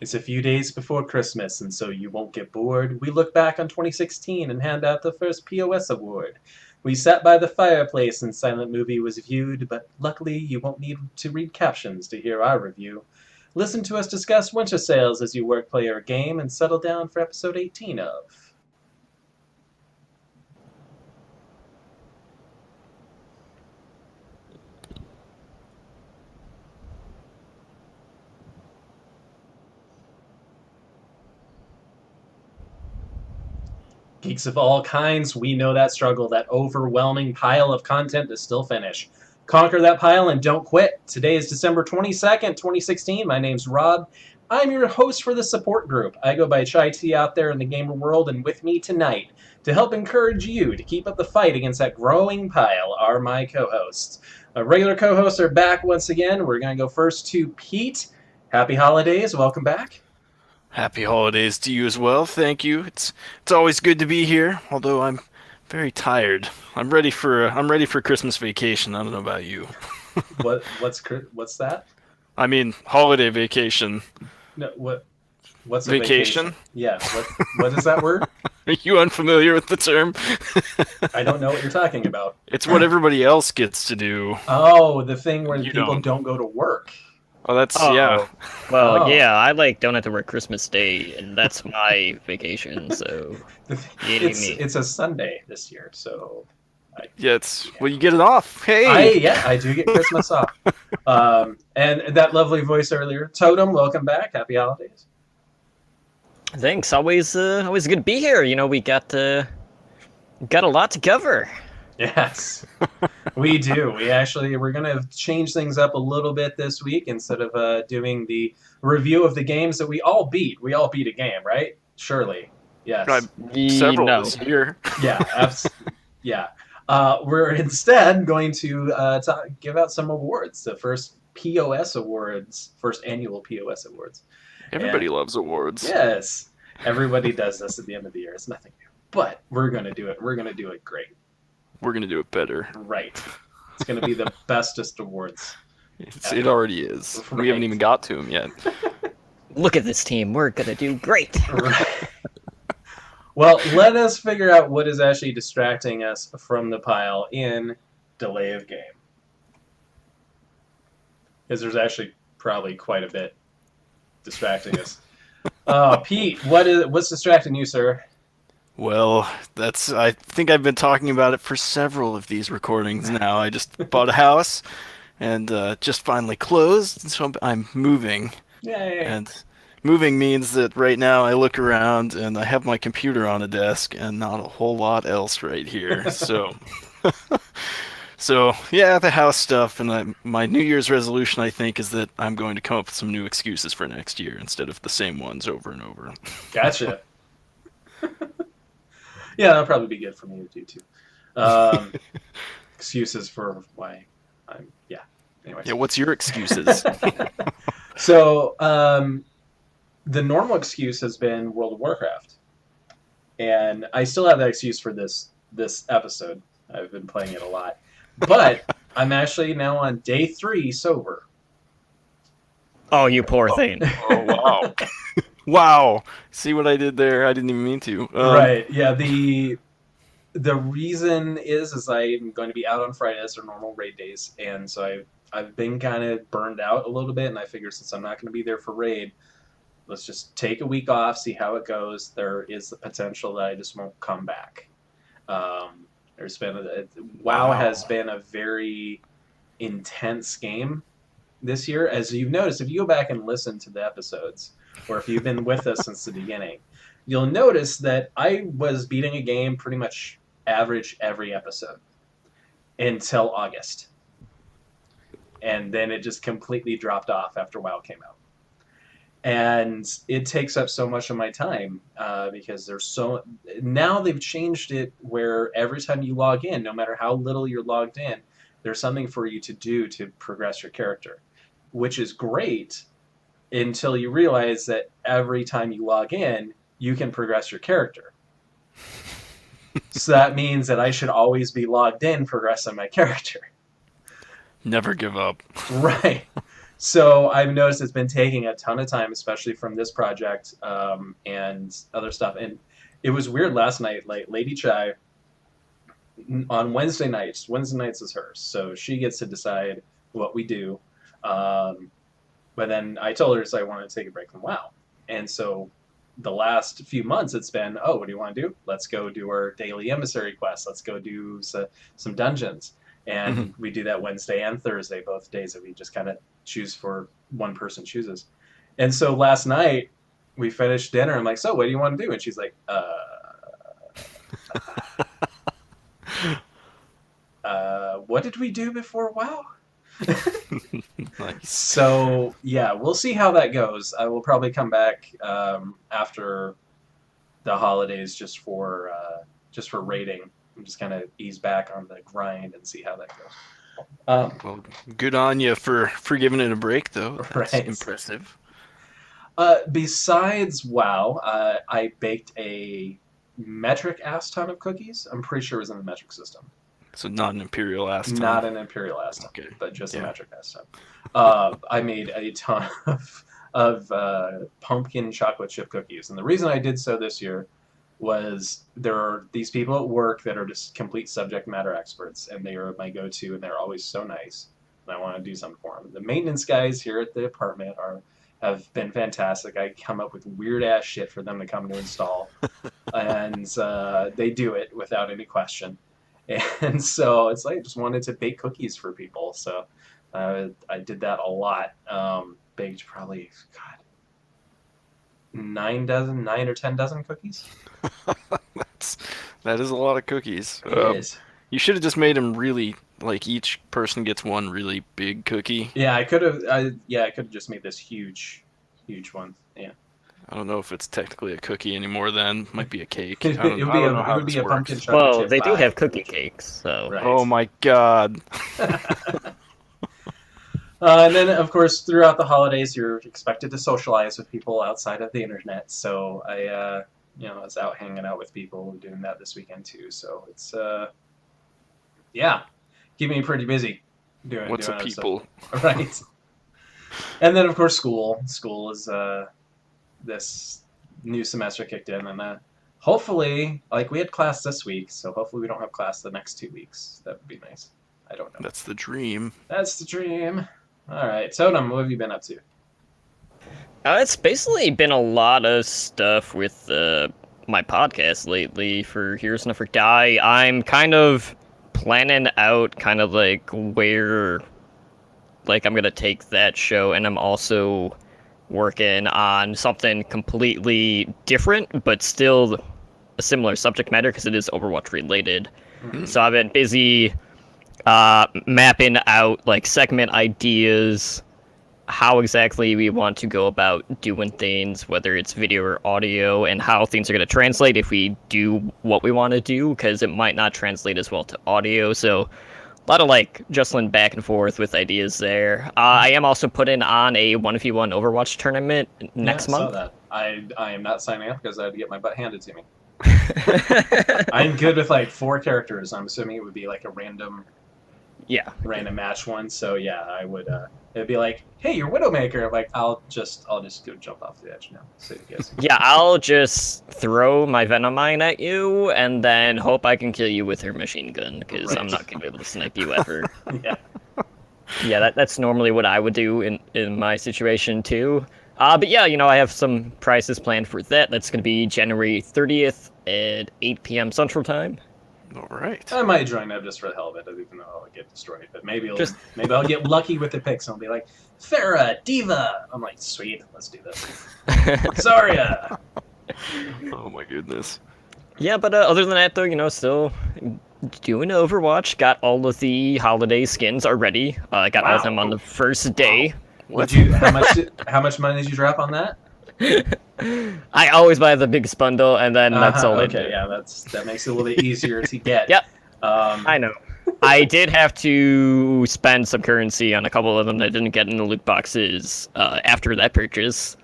It's a few days before Christmas, and so you won't get bored. We look back on 2016 and hand out the first POS award. We sat by the fireplace and Silent Movie was viewed, but luckily you won't need to read captions to hear our review. Listen to us discuss winter sales as you work, play, or game, and settle down for episode 18 of Geeks of all kinds. We know that struggle, that overwhelming pile of content to still finish. Conquer that pile and don't quit. Today is December 22nd, 2016. My name's Rob. I'm your host for the support group. I go by Chai T out there in the gamer world, and with me tonight to help encourage you to keep up the fight against that growing pile are my co-hosts. My regular co-hosts are back once again. We're going to go first to Pete. Happy holidays. Welcome back. Happy holidays to you as well. Thank you. It's always good to be here, although I'm very tired. I'm ready for Christmas vacation. I don't know about you. What's that? I mean, holiday vacation. No, what's a vacation? Vacation? Yeah, what is that word? Are you unfamiliar with the term? I don't know what you're talking about. It's what everybody else gets to do. Oh, the thing where You people don't. don't go to work. Oh, that's yeah. Oh, well, Oh. yeah, I don't have to work Christmas Day, and that's my vacation, so yay me. It's a Sunday this year, so Yeah, well, you get it off. Hey. I do get Christmas off. And that lovely voice earlier, Totem, welcome back. Happy holidays. Thanks. Always good to be here. You know, we got a lot to cover. Yes, we do. We're gonna change things up a little bit this week. Instead of doing the review of the games that we all beat. We all beat a game, right? Surely. Yes. Several No. this year. Yeah. Yeah. We're instead going to give out some awards. The first POS awards, first annual POS awards. Everybody And- loves awards. Yes. Everybody does this at the end of the year. It's nothing new. But we're going to do it. We're going to do it great. We're gonna do it better. Right. It's going to be the bestest awards. It already is. Right. We haven't even got to them yet. Look at this team. We're gonna do great. Right. Well, let us figure out what is actually distracting us from the pile in delay of game. Because there's actually probably quite a bit distracting us. Pete, what's distracting you, sir? Well, I think I've been talking about it for several of these recordings now. I just bought a house and just finally closed, so I'm moving. Yay. And moving means that right now I look around and I have my computer on a desk and not a whole lot else right here. So yeah, the house stuff, and my New Year's resolution, I think, is that I'm going to come up with some new excuses for next year instead of the same ones over and over. Gotcha. Yeah, that'll probably be good for me to do too. Excuses for why yeah. Anyways. Yeah, what's your excuses? So, the normal excuse has been World of Warcraft. And I still have that excuse for this episode. I've been playing it a lot. But I'm actually now on day 3 sober. Oh, you poor thing. Oh, wow. Wow. See what I did there? I didn't even mean to. Right. Yeah, the reason is I'm going to be out on Fridays or normal raid days, and so I've been kind of burned out a little bit, and I figured since I'm not going to be there for raid, let's just take a week off, see how it goes. There is the potential that I just won't come back. WoW has been a very intense game this year. As you've noticed, if you go back and listen to the episodes, or if you've been with us since the beginning, you'll notice that I was beating a game pretty much average every episode until August. And then it just completely dropped off after WoW came out. And it takes up so much of my time because now they've changed it where every time you log in, no matter how little you're logged in, there's something for you to do to progress your character, which is great until you realize that every time you log in, you can progress your character. So that means that I should always be logged in progressing my character. Never give up. Right. So I've noticed it's been taking a ton of time, especially from this project and other stuff. And it was weird last night. Like Lady Chai on Wednesday nights. Wednesday nights is hers, so she gets to decide what we do. But then I told her I wanted to take a break from WoW, and so the last few months it's been, oh, what do you want to do? Let's go do our daily emissary quest. Let's go do some dungeons, and we do that Wednesday and Thursday, both days that we just kind of choose for one person chooses. And so last night we finished dinner. I'm like, so what do you want to do? And she's like, what did we do before WoW? Nice. So yeah, we'll see how that goes. I will probably come back after the holidays just for raiding. I'm just kind of ease back on the grind and see how that goes. Well, good on you for giving it a break, though. That's Right. impressive. Besides WoW, I baked a metric ass ton of cookies. I'm pretty sure it was in the metric system. So not an imperial ass ton. Not an imperial ass ton, Okay. but just a Yeah. metric ass ton. I made a ton of pumpkin chocolate chip cookies, and the reason I did so this year was there are these people at work that are just complete subject matter experts, and they are my go-to, and they're always so nice, and I want to do something for them. The maintenance guys here at the apartment have been fantastic. I come up with weird ass shit for them to come to install, and they do it without any question. And so it's like I just wanted to bake cookies for people. So I did that a lot. Baked probably, God, 9 or 10 dozen cookies. That is a lot of cookies. It is. You should have just made them really, like, each person gets one really big cookie. Yeah, I could have just made this huge one. Yeah. I don't know if it's technically a cookie anymore then. Might be a cake. It would be a pumpkin chocolate Well, chip they do pie. have cookie cakes, so. Right. Oh my god. And then, of course, throughout the holidays, you're expected to socialize with people outside of the internet. So I was out hanging out with people, doing that this weekend too. So it's, keeping me pretty busy. What's doing a other people? stuff. Right. And then, of course, school. School is this new semester kicked in, and hopefully, like we had class this week, so hopefully we don't have class the next 2 weeks. That would be nice. I don't know. That's the dream. That's the dream. All right, Totem, what have you been up to? It's basically been a lot of stuff with my podcast lately for Heroes Never Die. I'm kind of planning out kind of like where like I'm going to take that show, and I'm also working on something completely different, but still a similar subject matter because it is Overwatch related. Mm-hmm. So I've been busy mapping out like segment ideas, how exactly we want to go about doing things, whether it's video or audio, and how things are going to translate if we do what we want to do, because it might not translate as well to audio. So a lot of like justling back and forth with ideas there. I am also putting on a 1v1 Overwatch tournament next month. I saw that. I am not signing up because I had to get my butt handed to me. I'm good with like 4 characters. I'm assuming it would be like a random match one. So yeah, I would. It'd be like, hey, you're Widowmaker. Like I'll just go jump off the edge now. So you guys. Yeah, I'll just throw my Venom Mine at you and then hope I can kill you with her machine gun, because I'm not gonna be able to snipe you ever. Yeah. Yeah, that's normally what I would do in my situation too. But yeah, I have some prizes planned for that. That's gonna be January 30th at 8 p.m. Central Time. All right. I might join up just for the hell of it, even though I'll get destroyed. But maybe I'll get lucky with the picks and I'll be like, Farah, Diva. I'm like, sweet, let's do this. Zarya. Oh my goodness. Yeah, but other than that, though, still doing Overwatch. Got all of the holiday skins already. I got all of them on the first day. Wow. How much money did you drop on that? I always buy the biggest bundle, and then that's all I do. Okay, yeah, that makes it a little bit easier to get. Yep. I know. I did have to spend some currency on a couple of them that didn't get in the loot boxes after that purchase.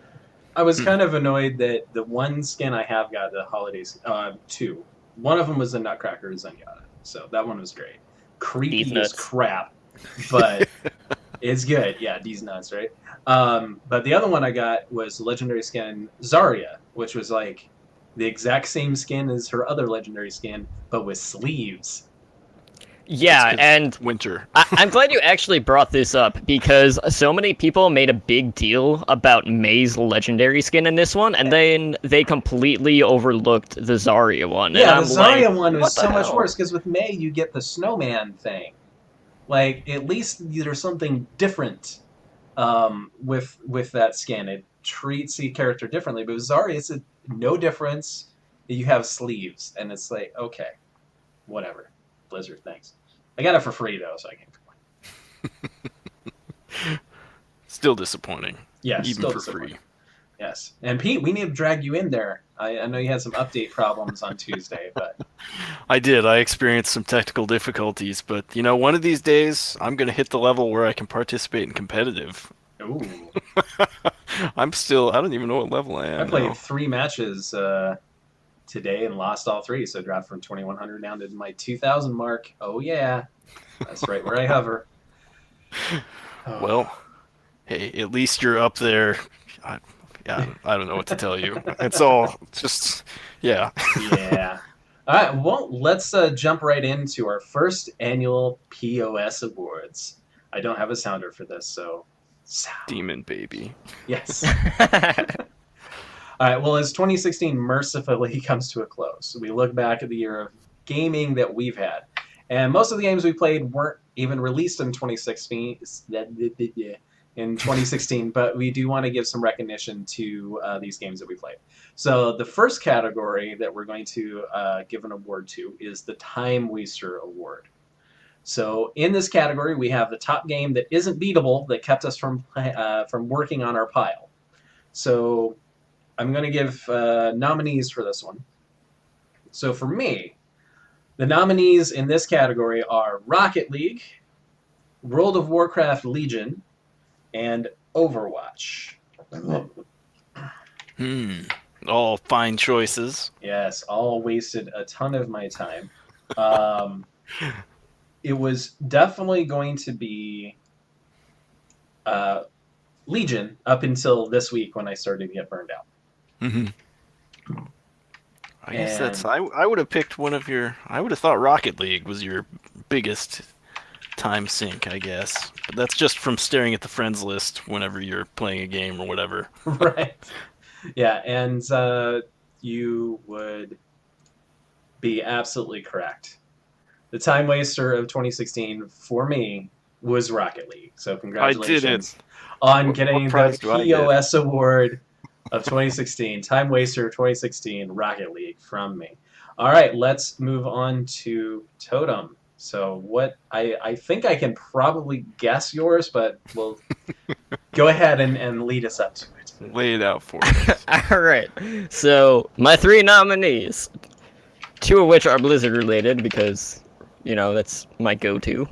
I was kind of annoyed that the one skin I have got the holidays, 2. One of them was the Nutcracker Zenyatta, so that one was great. Creepy as crap, but It's good. Yeah, D's nuts, right? But the other one I got was legendary skin Zarya, which was like the exact same skin as her other legendary skin, but with sleeves. Yeah, and winter. I'm glad you actually brought this up because so many people made a big deal about May's legendary skin in this one, and then they completely overlooked the Zarya one. Yeah, and the I'm Zarya like, one was what the so much hell? worse because with May you get the snowman thing. Like at least there's something different with that skin. It treats the character differently. But with Zarya, it's no difference. You have sleeves, and it's like okay, whatever. Blizzard, thanks. I got it for free though, so I can't complain. Still disappointing. Yeah, even still for disappointing. free. Yes, and Pete, we need to drag you in there. I know you had some update problems on Tuesday, but I did. I experienced some technical difficulties, but one of these days I'm gonna hit the level where I can participate in competitive. ooh, I don't even know what level I am. I played now. 3 matches today and lost all 3, so dropped from 2100 down to my 2000 mark. Oh yeah, that's right where I hover. Oh. Well, hey, at least you're up there. I don't know what to tell you. It's all just, yeah. Yeah. All right. Well, let's jump right into our first annual POS awards. I don't have a sounder for this, so sound. Demon baby. Yes. All right. Well, as 2016 mercifully comes to a close, we look back at the year of gaming that we've had, and most of the games we played weren't even released in 2016. In 2016, but we do want to give some recognition to these games that we played. So the first category that we're going to give an award to is the Time Waster Award. So in this category, we have the top game that isn't beatable that kept us from working on our pile. So I'm going to give nominees for this one. So for me, the nominees in this category are Rocket League, World of Warcraft Legion, and Overwatch. All fine choices. Yes, all wasted a ton of my time. It was definitely going to be Legion up until this week when I started to get burned out. Mm-hmm. I guess I would have picked one of your. I would have thought Rocket League was your biggest time sink, I guess. But that's just from staring at the friends list whenever you're playing a game or whatever. Right. Yeah, and you would be absolutely correct. The time waster of 2016 for me was Rocket League. So congratulations on getting the POS award of 2016. Time waster of 2016, Rocket League from me. All right, let's move on to Totem. So what I think I can probably guess yours, but we'll go ahead and lead us up to it. Lay it out for us. All right. So my 3 nominees, 2 of which are Blizzard related because, that's my go-to.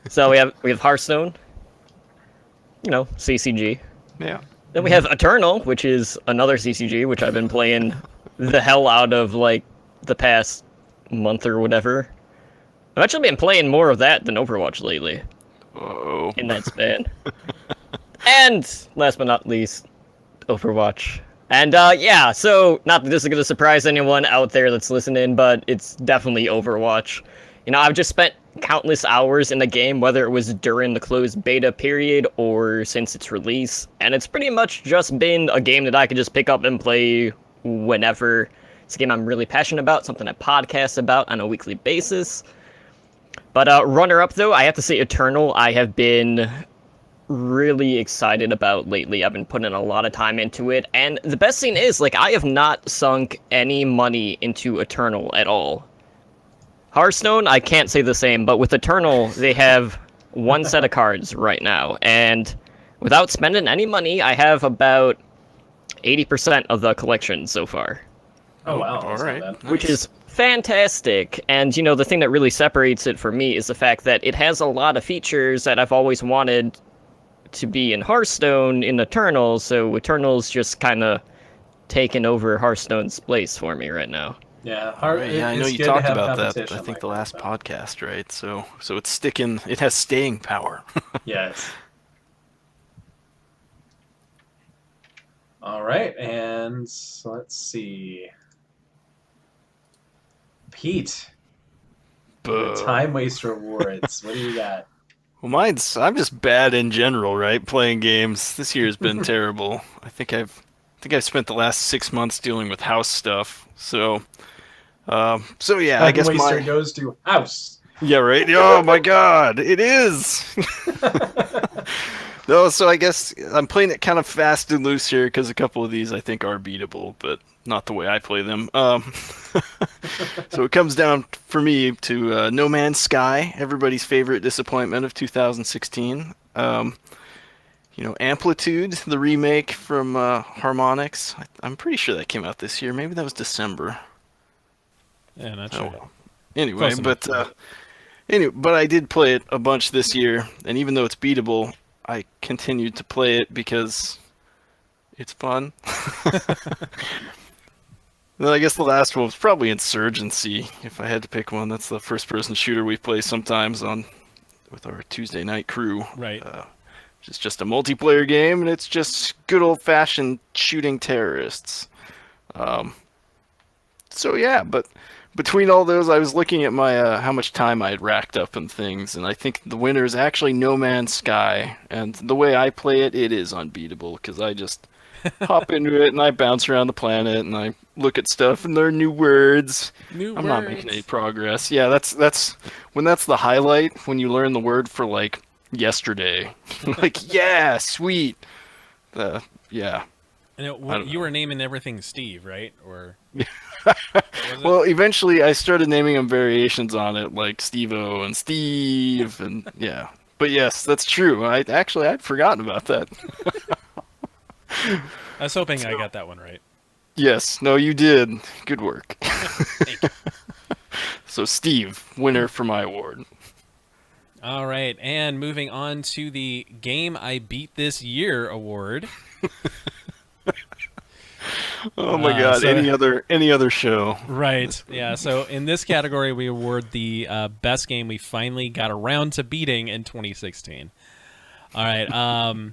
So we have Hearthstone, CCG. Yeah. Then we have Eternal, which is another CCG, which I've been playing the hell out of like the past month or whatever. I've actually been playing more of that than Overwatch lately. Whoa. In that span. And last but not least, Overwatch. And so not that this is going to surprise anyone out there that's listening, but it's definitely Overwatch. I've just spent countless hours in the game, whether it was during the closed beta period or since its release, and it's pretty much just been a game that I could just pick up and play whenever. It's a game I'm really passionate about, something I podcast about on a weekly basis. But runner-up, though, I have to say Eternal, I have been really excited about lately. I've been putting a lot of time into it, and the best thing is, I have not sunk any money into Eternal at all. Hearthstone, I can't say the same, but with Eternal, they have one set of cards right now, and without spending any money, I have about 80% of the collection so far. Oh, wow. All right. Nice. Which is fantastic. And, the thing that really separates it for me is the fact that it has a lot of features that I've always wanted to be in Hearthstone in Eternal, so Eternal's just kind of taken over Hearthstone's place for me right now. Yeah, Right, yeah, I know it's you good to talked have about that. competition I think like the that, last so. podcast, right? So it's sticking. It has staying power. Yes. All right, and let's see. Pete, the Boo. Time Waster Awards. What do you got? Well, I'm just bad in general, right? Playing games. This year's been terrible. I think I've spent the last 6 months dealing with house stuff. So yeah, I Time guess Waster my goes to House. yeah, right. Oh my God, it is. No, so I guess I'm playing it kind of fast and loose here because a couple of these I think are beatable, but not the way I play them. So it comes down for me to No Man's Sky, everybody's favorite disappointment of 2016. Amplitude, the remake from Harmonix. I'm pretty sure that came out this year. Maybe that was December. Yeah, not Oh sure. well. Anyway, Close enough. but I did play it a bunch this year, and even though it's beatable, I continued to play it because it's fun. Then I guess the last one was probably Insurgency. If I had to pick one, that's the first-person shooter we play sometimes with our Tuesday night crew. Right. It's just a multiplayer game, and it's just good old-fashioned shooting terrorists. So yeah, but between all those, I was looking at my how much time I had racked up and things, and I think the winner is actually No Man's Sky. And the way I play it, it is unbeatable because I just hop into it and I bounce around the planet and I look at stuff and there are new words. I'm not making any progress. Yeah, that's when that's the highlight when you learn the word for like yesterday. Like yeah, sweet. Yeah. And you were naming everything Steve, right? Or Well, eventually I started naming them variations on it, like Steve-O and Steve, and yeah. But yes, that's true. I'd forgotten about that. I was hoping I got that one right. Yes, no, you did. Good work. Thank you. So Steve, winner for my award. All right, and moving on to the Game I Beat This Year award. Oh my God! Any other show? Right. Yeah. So in this category, we award the best game we finally got around to beating in 2016. All right.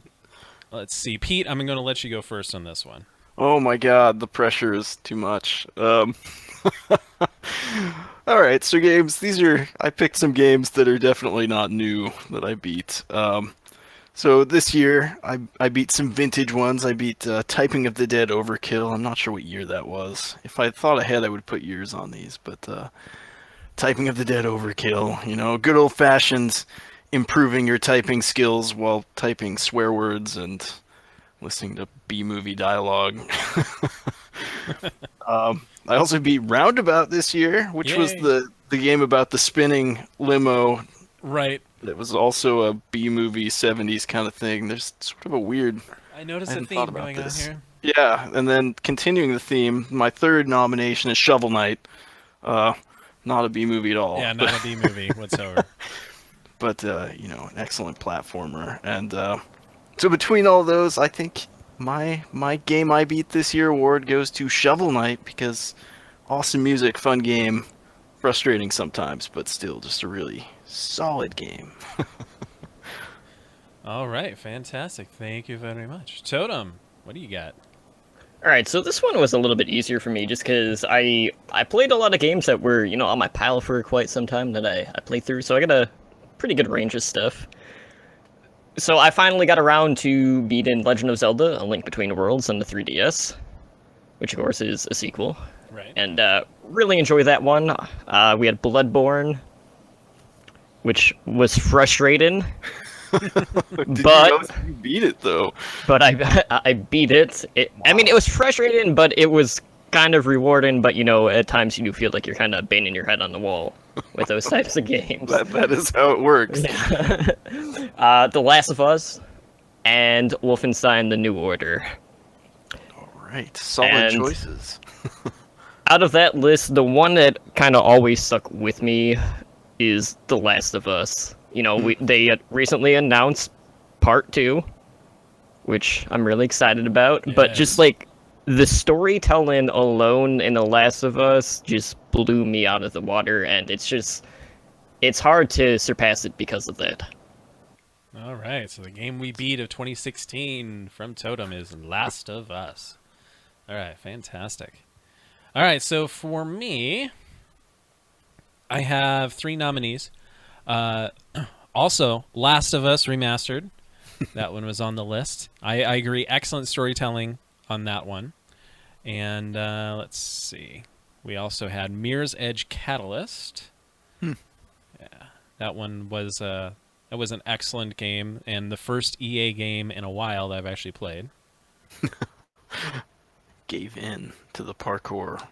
Let's see, Pete. I'm going to let you go first on this one. Oh my God! The pressure is too much. All right. So games. I picked some games that are definitely not new that I beat. So this year, I beat some vintage ones. I beat Typing of the Dead Overkill. I'm not sure what year that was. If I thought ahead, I would put years on these. But Typing of the Dead Overkill, good old-fashioned improving your typing skills while typing swear words and listening to B-movie dialogue. I also beat Roundabout this year, which was the game about the spinning limo. Right. It was also a B-movie 70s kind of thing. There's sort of a weird... I noticed a theme going on here. Yeah, and then continuing the theme, my third nomination is Shovel Knight. Not a B-movie at all. Yeah, not a B-movie whatsoever. But, an excellent platformer. And so between all those, I think my Game I Beat This Year award goes to Shovel Knight because awesome music, fun game, frustrating sometimes, but still just a really solid game. All right, fantastic. Thank you very much. Totem, what do you got? All right, so this one was a little bit easier for me just because I played a lot of games that were, on my pile for quite some time that I played through, so I got a pretty good range of stuff. So I finally got around to beating Legend of Zelda: A Link Between Worlds on the 3DS, which of course is a sequel. Right. And really enjoyed that one. We had Bloodborne, which was frustrating. But you beat it though. But I beat it. I mean, it was frustrating, but it was kind of rewarding. But at times you do feel like you're kind of banging your head on the wall with those types of games. That is how it works. The Last of Us and Wolfenstein: The New Order. All right, solid choices. Out of that list, the one that kind of always stuck with me is The Last of Us. They had recently announced Part 2, which I'm really excited about. Yes. But just like the storytelling alone in The Last of Us just blew me out of the water, and it's hard to surpass it because of that. All right, so the game we beat of 2016 from Totem is Last of Us. All right, fantastic. All right, so for me, I have 3 nominees. Also, Last of Us Remastered. That one was on the list. I agree. Excellent storytelling on that one. And let's see. We also had Mirror's Edge Catalyst. Yeah, that one was an excellent game, and the first EA game in a while that I've actually played. Gave in to the parkour.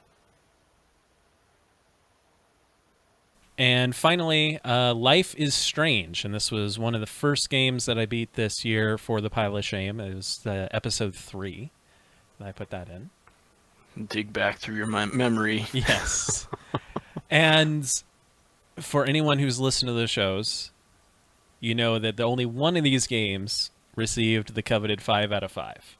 And finally, Life is Strange, and this was one of the first games that I beat this year for the Pile of Shame. It was episode 3 that I put that in. Dig back through your memory. Yes. And for anyone who's listened to the shows, you know that the only one of these games received the coveted 5 out of 5.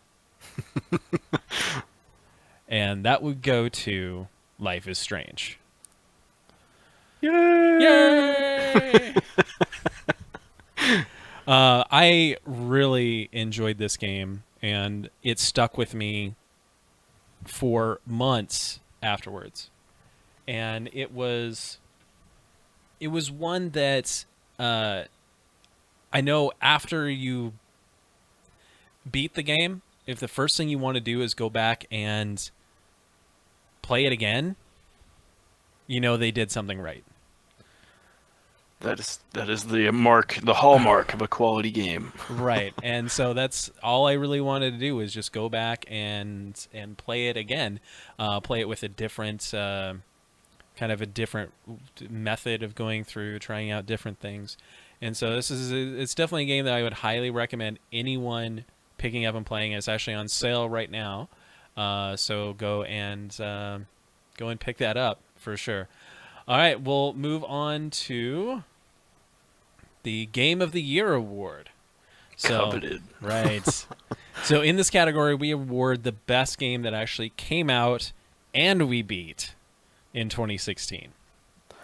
And that would go to Life is Strange. Yay! I really enjoyed this game, and it stuck with me for months afterwards. And it was one that I know after you beat the game, if the first thing you want to do is go back and play it again, you know they did something right. That is the hallmark of a quality game. Right. And so that's all I really wanted to do was just go back and play it again. Play it with a different kind of a different method of going through, trying out different things. And so it's definitely a game that I would highly recommend anyone picking up and playing. It's actually on sale right now. So go and pick that up for sure. All right, we'll move on to the Game of the Year award. Coveted. Right. So in this category, we award the best game that actually came out and we beat in 2016.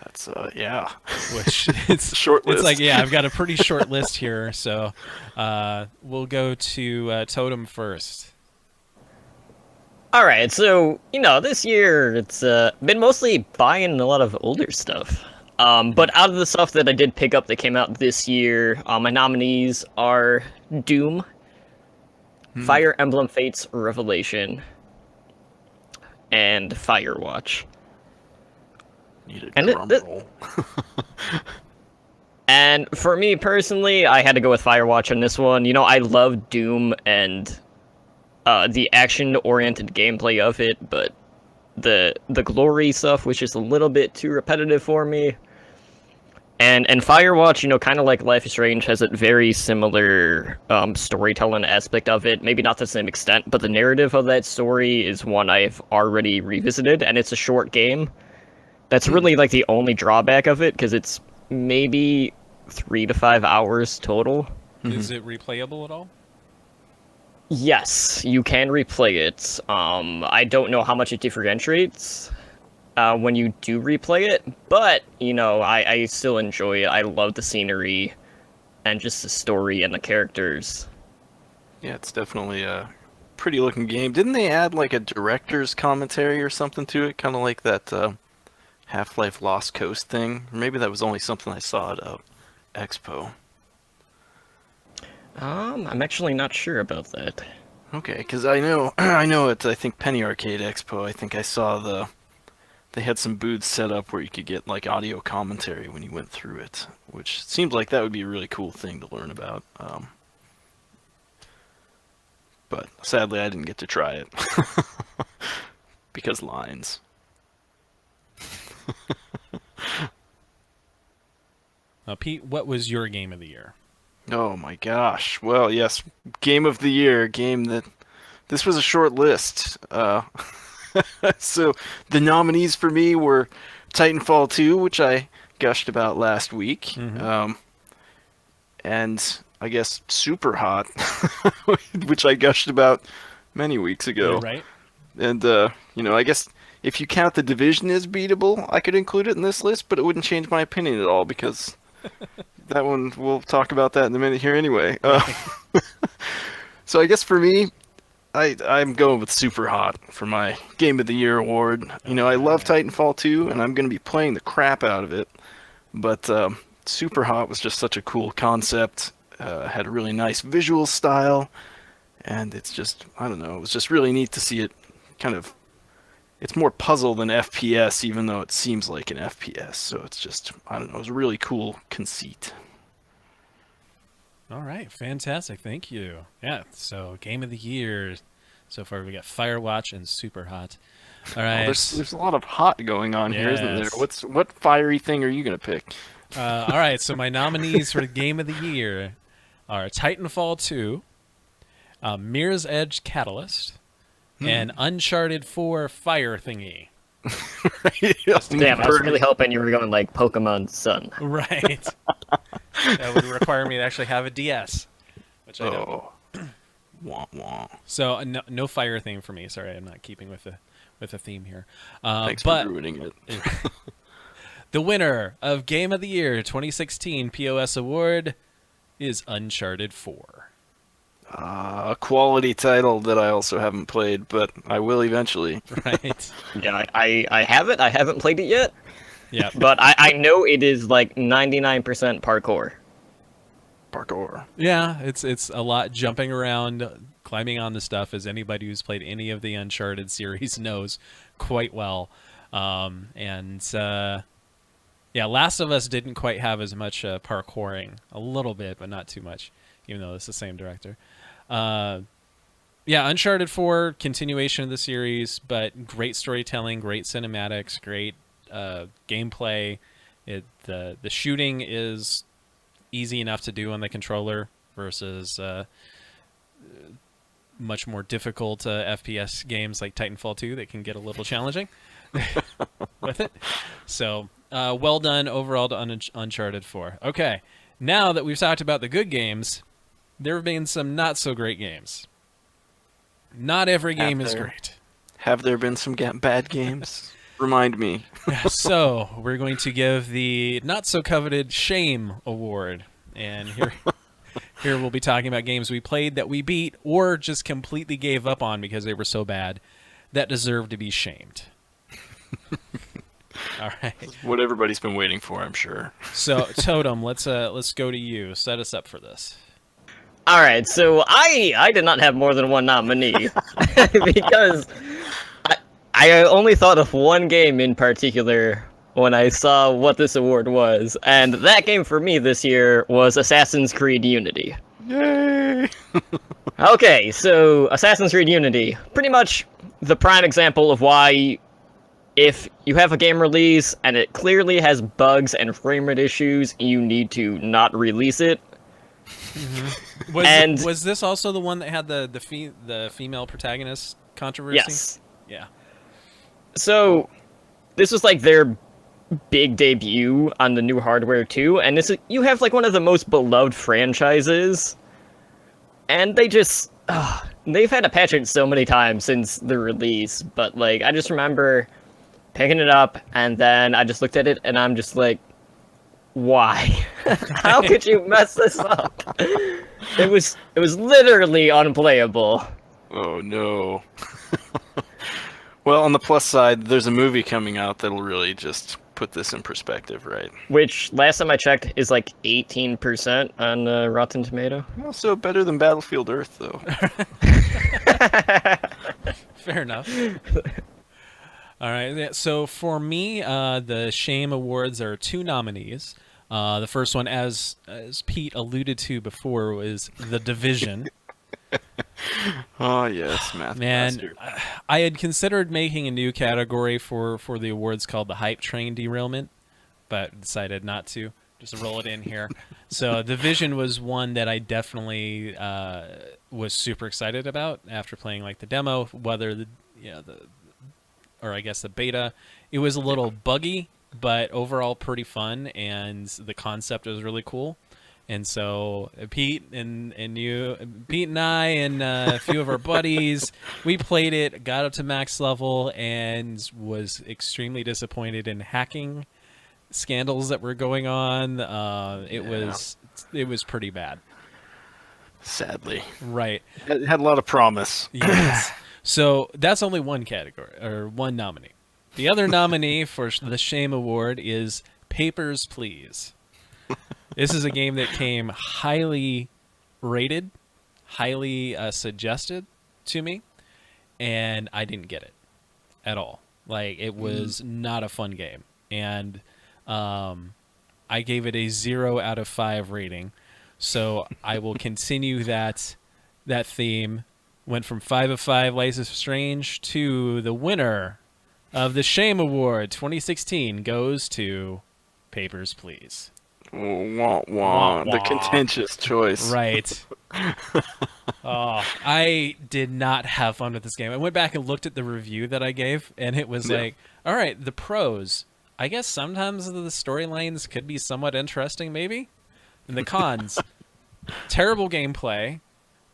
That's yeah. Which it's short list. It's like, yeah, I've got a pretty short list here. So we'll go to Totem first. All right, so, this year it's been mostly buying a lot of older stuff. But out of the stuff that I did pick up that came out this year, my nominees are Doom, Fire Emblem Fates Revelation, and Firewatch. Need a drum roll. And for me personally, I had to go with Firewatch on this one. I love Doom and the action-oriented gameplay of it, but the glory stuff was just a little bit too repetitive for me. And Firewatch, kind of like Life is Strange, has a very similar storytelling aspect of it. Maybe not to the same extent, but the narrative of that story is one I've already revisited, and it's a short game. That's really like the only drawback of it, because it's maybe 3 to 5 hours total. Is it replayable at all? Yes, you can replay it. I don't know how much it differentiates when you do replay it, but, I still enjoy it. I love the scenery and just the story and the characters. Yeah, it's definitely a pretty looking game. Didn't they add like a director's commentary or something to it? Kind of like that Half-Life Lost Coast thing? Or maybe that was only something I saw at Expo. I'm actually not sure about that. Okay, because I know at I think Penny Arcade Expo, I think I saw they had some booths set up where you could get like audio commentary when you went through it, which seems like that would be a really cool thing to learn about. But sadly, I didn't get to try it because lines. Pete, what was your game of the year? Oh my gosh. Well, yes, game of the year, this was a short list. So the nominees for me were Titanfall 2, which I gushed about last week. And I guess Super Hot, which I gushed about many weeks ago. Right. And I guess if you count The Division as beatable, I could include it in this list, but it wouldn't change my opinion at all because that one, we'll talk about that in a minute here anyway. So I guess for me, I'm going with Super Hot for my Game of the Year award. I love Titanfall 2, and I'm going to be playing the crap out of it. But Super Hot was just such a cool concept. Had a really nice visual style, and it's just, I don't know, it was just really neat to see it it's more puzzle than FPS, even though it seems like an FPS. So it's just, I don't know, it was a really cool conceit. All right, fantastic. Thank you. Yeah, so Game of the Year. So far, we got Firewatch and Super Hot. All right. There's a lot of hot going on here, isn't there? Yes. What fiery thing are you going to pick? All right, so my nominees for the Game of the Year are Titanfall 2, Mirror's Edge Catalyst, and Uncharted 4 Fire Thingy. Damn, I was really hoping you were going like Pokemon Sun. Right. That would require me to actually have a DS, which I don't. Wah, wah. So no fire theme for me. Sorry, I'm not keeping with the theme here. Thanks for ruining it. The winner of Game of the Year 2016 PoS Award is Uncharted 4. A quality title that I also haven't played, but I will eventually. Right. Yeah, I have it. I haven't played it yet. Yeah. But I know it is like 99% parkour. Parkour. Yeah, it's a lot jumping around, climbing on the stuff, as anybody who's played any of the Uncharted series knows quite well. Last of Us didn't quite have as much parkouring. A little bit, but not too much, even though it's the same director. Uncharted 4, continuation of the series, but great storytelling, great cinematics, great gameplay. The shooting is easy enough to do on the controller versus much more difficult FPS games like Titanfall 2 that can get a little challenging with it. So, well done overall to Uncharted 4. Okay, now that we've talked about the good games, there have been some not so great games. Not every game is great. Have there been some bad games? Remind me. So, we're going to give the not so coveted Shame Award. And here we'll be talking about games we played that we beat or just completely gave up on because they were so bad that deserve to be shamed. All right. What everybody's been waiting for, I'm sure. So, Totem, let's go to you. Set us up for this. All right, so I did not have more than one nominee because I only thought of one game in particular when I saw what this award was, and that game for me this year was Assassin's Creed Unity. Yay! Okay, so Assassin's Creed Unity, pretty much the prime example of why if you have a game release and it clearly has bugs and frame rate issues, you need to not release it. Mm-hmm. Was this also the one that had the female protagonist controversy? Yes. Yeah. So this was like their big debut on the new hardware too, and you have like one of the most beloved franchises, and they've had to patch it so many times since the release, but like I just remember picking it up and then I just looked at it and I'm just like, why? How could you mess this up? It was literally unplayable. Oh no. Well, on the plus side, there's a movie coming out that'll really just put this in perspective, right? Which, last time I checked, is like 18% on Rotten Tomato. Also better than Battlefield Earth, though. Fair enough. All right, so for me, the Shame Awards are 2 nominees. The first one, as Pete alluded to before, was The Division. Oh yes, Math Man, I had considered making a new category for the awards called the Hype Train Derailment, but decided not to. Just roll it in here. So Division was one that I definitely was super excited about after playing like the demo, whether the beta. It was a little buggy, but overall pretty fun, and the concept was really cool. And so Pete and I and a few of our buddies, we played it, got up to max level, and was extremely disappointed in hacking scandals that were going on. It was pretty bad. Sadly. Right. It had a lot of promise. Yes. So that's only one category, or one nominee. The other nominee for the Shame Award is Papers, Please. This is a game that came highly rated, highly suggested to me, and I didn't get it at all. Like, it was not a fun game. And I gave it a 0 out of 5 rating. So I will continue that theme. Went from 5 of 5 Life is Strange to the winner of the Shame Award 2016 goes to Papers, Please. Wah, wah. The contentious choice. Right. I did not have fun with this game. I went back and looked at the review that I gave, and it was like, all right, the pros. I guess sometimes the storylines could be somewhat interesting, maybe. And the cons, terrible gameplay,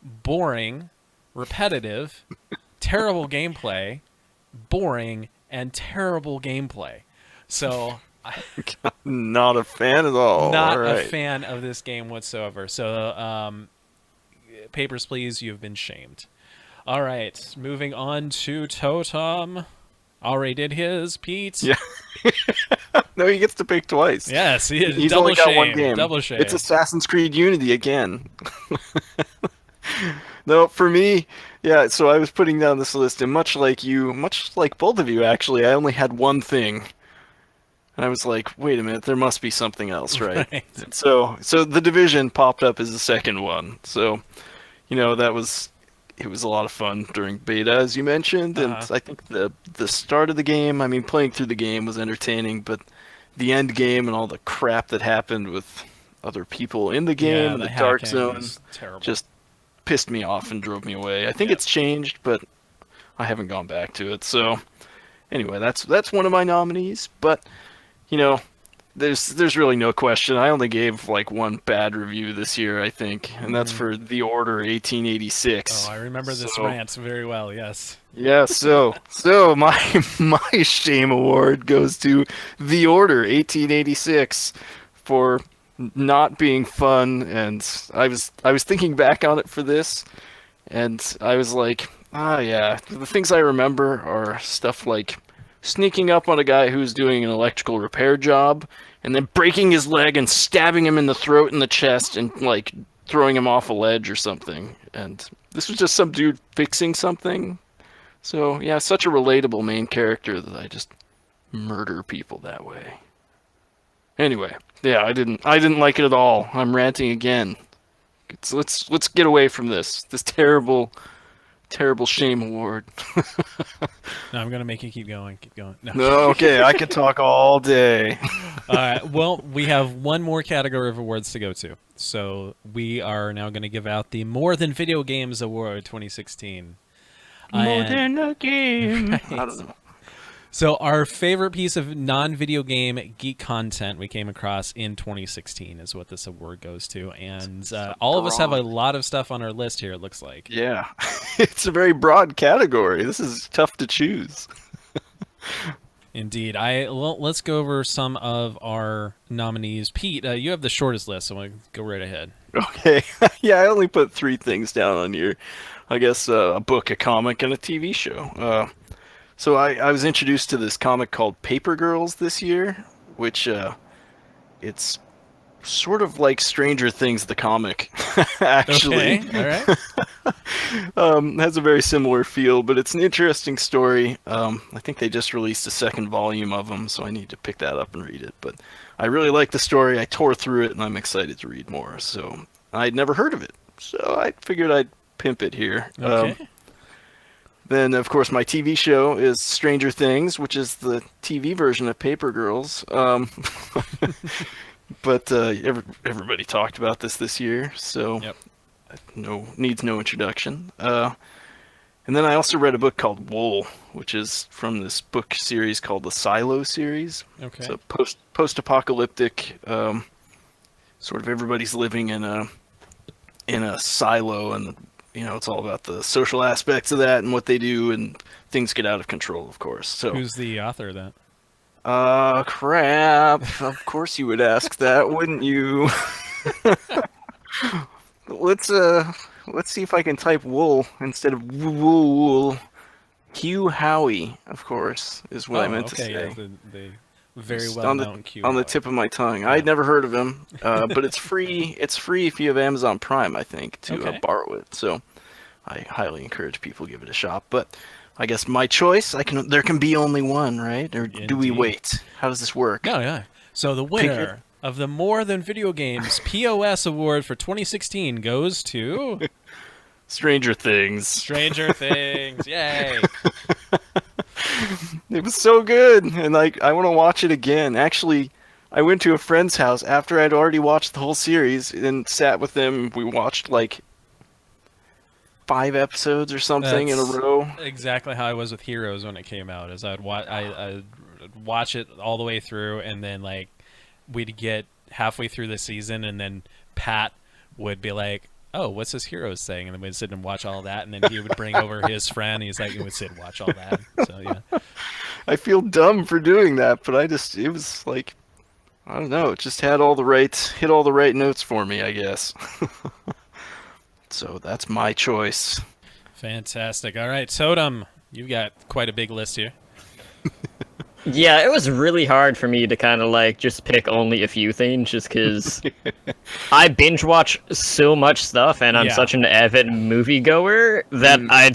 boring, repetitive, terrible gameplay, boring, and terrible gameplay. So, not a fan at all. Not all right. a fan of this game whatsoever. So, Papers, Please, you've been shamed. All right, moving on to Totem. Already did his, Pete. Yeah. No, he gets to pick twice. Yes, he's double only shame. got one game. Double shame. It's Assassin's Creed Unity again. No, for me, yeah, so I was putting down this list, and much like you, much like both of you, actually, I only had one thing. And I was like, wait a minute, there must be something else, right? Right. So The Division popped up as the second one. So, it was a lot of fun during beta, as you mentioned, and I think the start of the game, I mean, playing through the game was entertaining, but the end game and all the crap that happened with other people in the game and the dark zone just pissed me off and drove me away. I think it's changed, but I haven't gone back to it. So anyway, that's one of my nominees, but there's really no question. I only gave like one bad review this year, I think, and that's for The Order 1886. Oh, I remember this rant very well. Yes. Yeah. So my shame award goes to The Order 1886 for not being fun, and I was thinking back on it for this, and I was like, yeah, the things I remember are stuff like sneaking up on a guy who's doing an electrical repair job, and then breaking his leg and stabbing him in the throat and the chest and, like, throwing him off a ledge or something. And this was just some dude fixing something. So, yeah, such a relatable main character that I just murder people that way. Anyway, yeah, I didn't like it at all. I'm ranting again. Let's get away from this terrible shame award. No, I'm gonna make you keep going. Keep going. No, okay, I could talk all day. All right. Well, we have one more category of awards to go to. So we are now going to give out the More Than Video Games Award 2016. More than a game. Right. I don't know. So our favorite piece of non-video game geek content we came across in 2016 is what this award goes to. And all of us have a lot of stuff on our list here, it looks like. Yeah. It's a very broad category. This is tough to choose. Indeed. Let's go over some of our nominees. Pete, you have the shortest list, so I'm going to go right ahead. Okay. Yeah, I only put 3 things down on here. I guess a book, a comic, and a TV show. So I was introduced to this comic called Paper Girls this year, which it's sort of like Stranger Things, the comic, actually. Okay, all right. Has a very similar feel, but it's an interesting story. I think they just released a second volume of them, so I need to pick that up and read it. But I really like the story. I tore through it, and I'm excited to read more. So I'd never heard of it, so I figured I'd pimp it here. Okay. Then, of course, my TV show is Stranger Things, which is the TV version of Paper Girls. But everybody talked about this year, so needs no introduction. And then I also read a book called Wool, which is from this book series called the Silo series. Okay. It's a post-apocalyptic sort of everybody's living in a silo, and it's all about the social aspects of that and what they do, and things get out of control, of course. So Who's the author of that? Crap. Of course you would ask that, wouldn't you? Let's see if I can type wool instead of wool. Hugh Howey, of course, is what I meant to say. Yeah, the very Just well known Q. on the tip of my tongue. Yeah. I'd never heard of him, but it's free. It's free if you have Amazon Prime, I think, to borrow it. So I highly encourage people to give it a shot. But I guess my choice, there can be only one, right? Or do we wait? How does this work? No, yeah. So the winner of the More Than Video Games POS Award for 2016 goes to Stranger Things. Stranger Things. Yay. It was so good, and I want to watch it again. Actually, I went to a friend's house after I'd already watched the whole series and sat with them. We watched 5 episodes or something in a row. Exactly how I was with Heroes when it came out. Is I'd watch it all the way through, and then we'd get halfway through the season, and then Pat would be like, "Oh, what's this Heroes thing?" And then we'd sit and watch all that, and then he would bring over his friend. And he would sit and watch all that. So yeah. I feel dumb for doing that, but it was I don't know, it just hit all the right notes for me, I guess. So that's my choice. Fantastic. All right, Totem, you've got quite a big list here. Yeah, it was really hard for me to kind of just pick only a few things, just because I binge watch so much stuff, and I'm such an avid moviegoer that I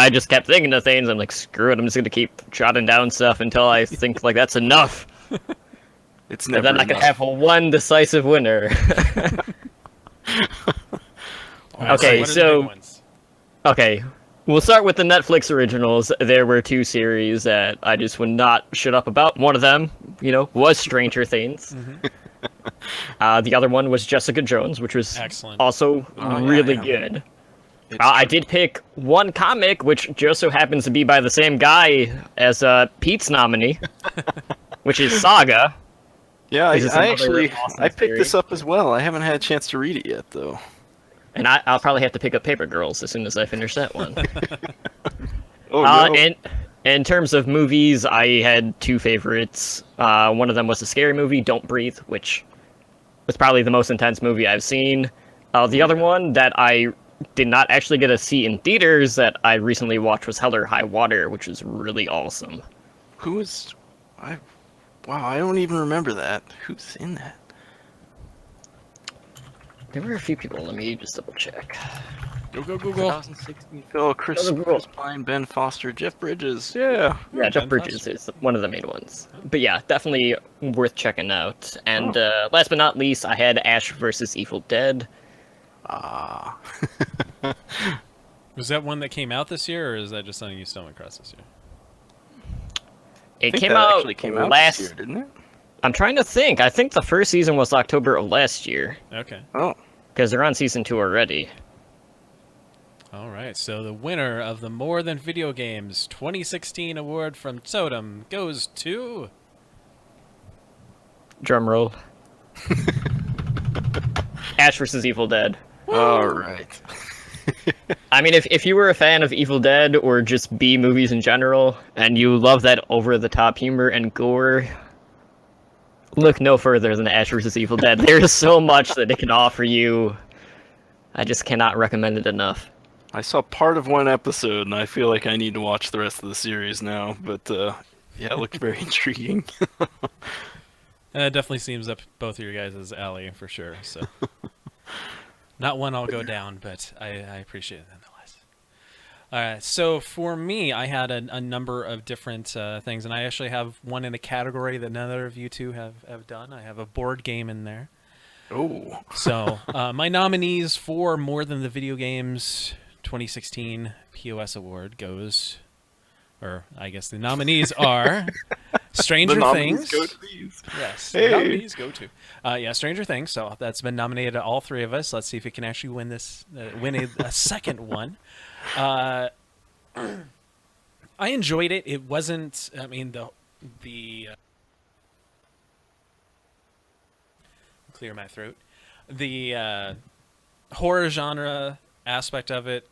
just kept thinking of things. I'm like, screw it, I'm just gonna keep jotting down stuff until I think that's enough. It's never and then enough. I can have one decisive winner. Okay, so okay. We'll start with the Netflix originals. There were 2 series that I just would not shut up about. One of them, was Stranger Things. Mm-hmm. The other one was Jessica Jones, which was also really good. I did pick one comic, which just so happens to be by the same guy as Pete's nominee, which is Saga. Yeah, I picked this up as well. I haven't had a chance to read it yet, though. And I'll probably have to pick up Paper Girls as soon as I finish that one. Oh, no. And in terms of movies, I had 2 favorites. One of them was a scary movie, Don't Breathe, which was probably the most intense movie I've seen. The other one that I did not actually get to see in theaters that I recently watched was Hell or High Water, which was really awesome. Wow, I don't even remember that. Who's in that? There were a few people. Let me just double check. Go. 2016 Phil, Chris Pine, Ben Foster, Jeff Bridges. Yeah, Jeff Bridges is one of the main ones. But yeah, definitely worth checking out. And last but not least, I had Ash vs. Evil Dead. Was that one that came out this year, or is that just something you stumbled across this year? It came out last this year, didn't it? I'm trying to think. I think the first season was October of last year. Okay. Oh. Because they're on season 2 already. All right. So the winner of the More Than Video Games 2016 award from Totem goes to... Drum roll. Ash vs. Evil Dead. All right. I mean, if you were a fan of Evil Dead or just B movies in general, and you love that over-the-top humor and gore... look no further than Ash vs. Evil Dead. There's so much that it can offer you. I just cannot recommend it enough. I saw part of one episode, and I feel like I need to watch the rest of the series now. But yeah, it looked very intriguing. It definitely seems up both of your guys' alley for sure. So, not one I'll go down, but I appreciate it nonetheless. All right, so for me, I had a number of different things, and I actually have one in a category that none of you two have done. I have a board game in there. Oh. So my nominees for More Than the Video Games 2016 POS Award goes, or I guess the nominees are Stranger Things. Go to these. Yes, hey. The nominees go to. Yeah, Stranger Things. So that's been nominated to all 3 of us. Let's see if we can actually win this, win a second one. I enjoyed it. It wasn't. I mean, the clear my throat. The horror genre aspect of it,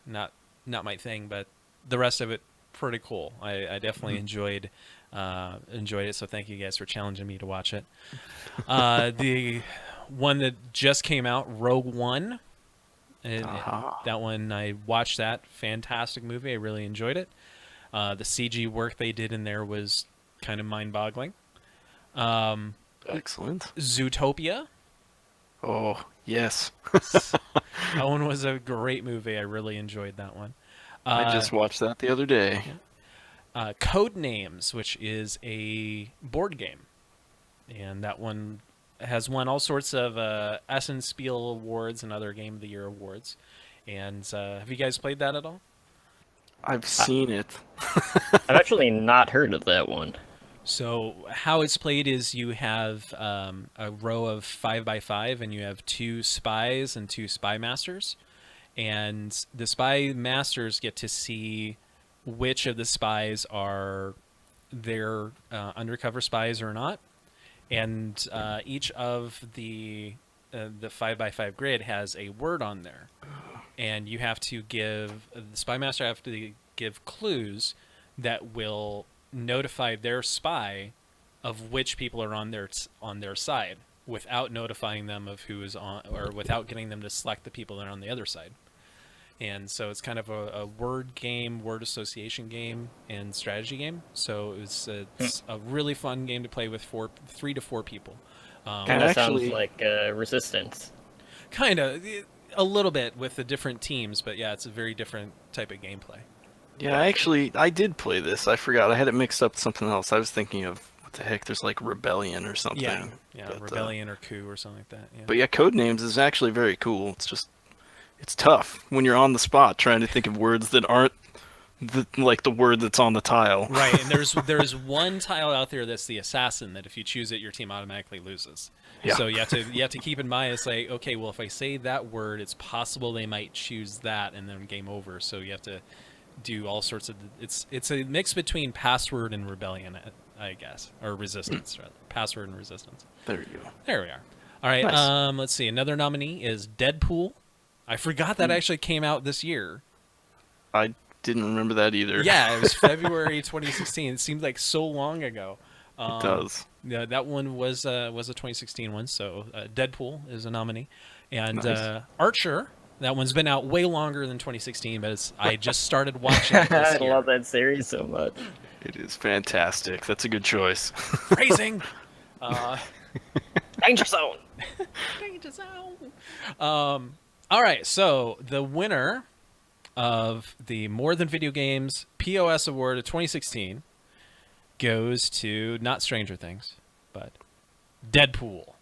not my thing, but the rest of it, pretty cool. I definitely enjoyed it. So thank you guys for challenging me to watch it. The one that just came out, Rogue One. That one, I watched that. Fantastic movie. I really enjoyed it. The CG work they did in there was kind of mind-boggling. Excellent. Zootopia. Oh, yes. That one was a great movie. I really enjoyed that one. I just watched that the other day. Code Names, which is a board game. And that one has won all sorts of Essen Spiel Awards and other Game of the Year awards. And have you guys played that at all? I've seen it. I've actually not heard of that one. So how it's played is you have a row of 5x5, and you have 2 spies and 2 spy masters. And the spy masters get to see which of the spies are their undercover spies or not. And each of the 5x5 grid has a word on there. And you have to give, the spy master have to give clues that will notify their spy of which people are on their side, without notifying them of who is on, or without getting them to select the people that are on the other side. And so it's kind of a word game, word association game, and strategy game. So it's a really fun game to play with 3 to 4 people. Kind of sounds like Resistance. Kind of, a little bit with the different teams, but yeah, it's a very different type of gameplay. Yeah, I did play this. I forgot. I had it mixed up with something else. I was thinking of, what the heck, there's like Rebellion or something. Yeah, but, Rebellion or Coup or something like that. Yeah. But yeah, Codenames is actually very cool. It's tough when you're on the spot trying to think of words that aren't like the word that's on the tile. Right, and there's one tile out there that's the assassin, that if you choose it, your team automatically loses. Yeah. So you have to keep in mind, it's like, okay, well, if I say that word, it's possible they might choose that, and then game over. So you have to do all sorts of, it's a mix between Password and Rebellion, I guess, or Resistance rather. Password and Resistance. There you go. There we are. All right. Nice. Let's see. Another nominee is Deadpool. I forgot that actually came out this year. I didn't remember that either. Yeah, it was February 2016. It seems like so long ago. It does. Yeah, that one was a 2016 one. So Deadpool is a nominee, and Nice. Archer. That one's been out way longer than 2016, but I just started watching it this I year. love that series so much. It is fantastic. That's a good choice. Phrasing. Danger Zone. Danger Zone. All right, so the winner of the More Than Video Games PoS Award of 2016 goes to not Stranger Things, but Deadpool.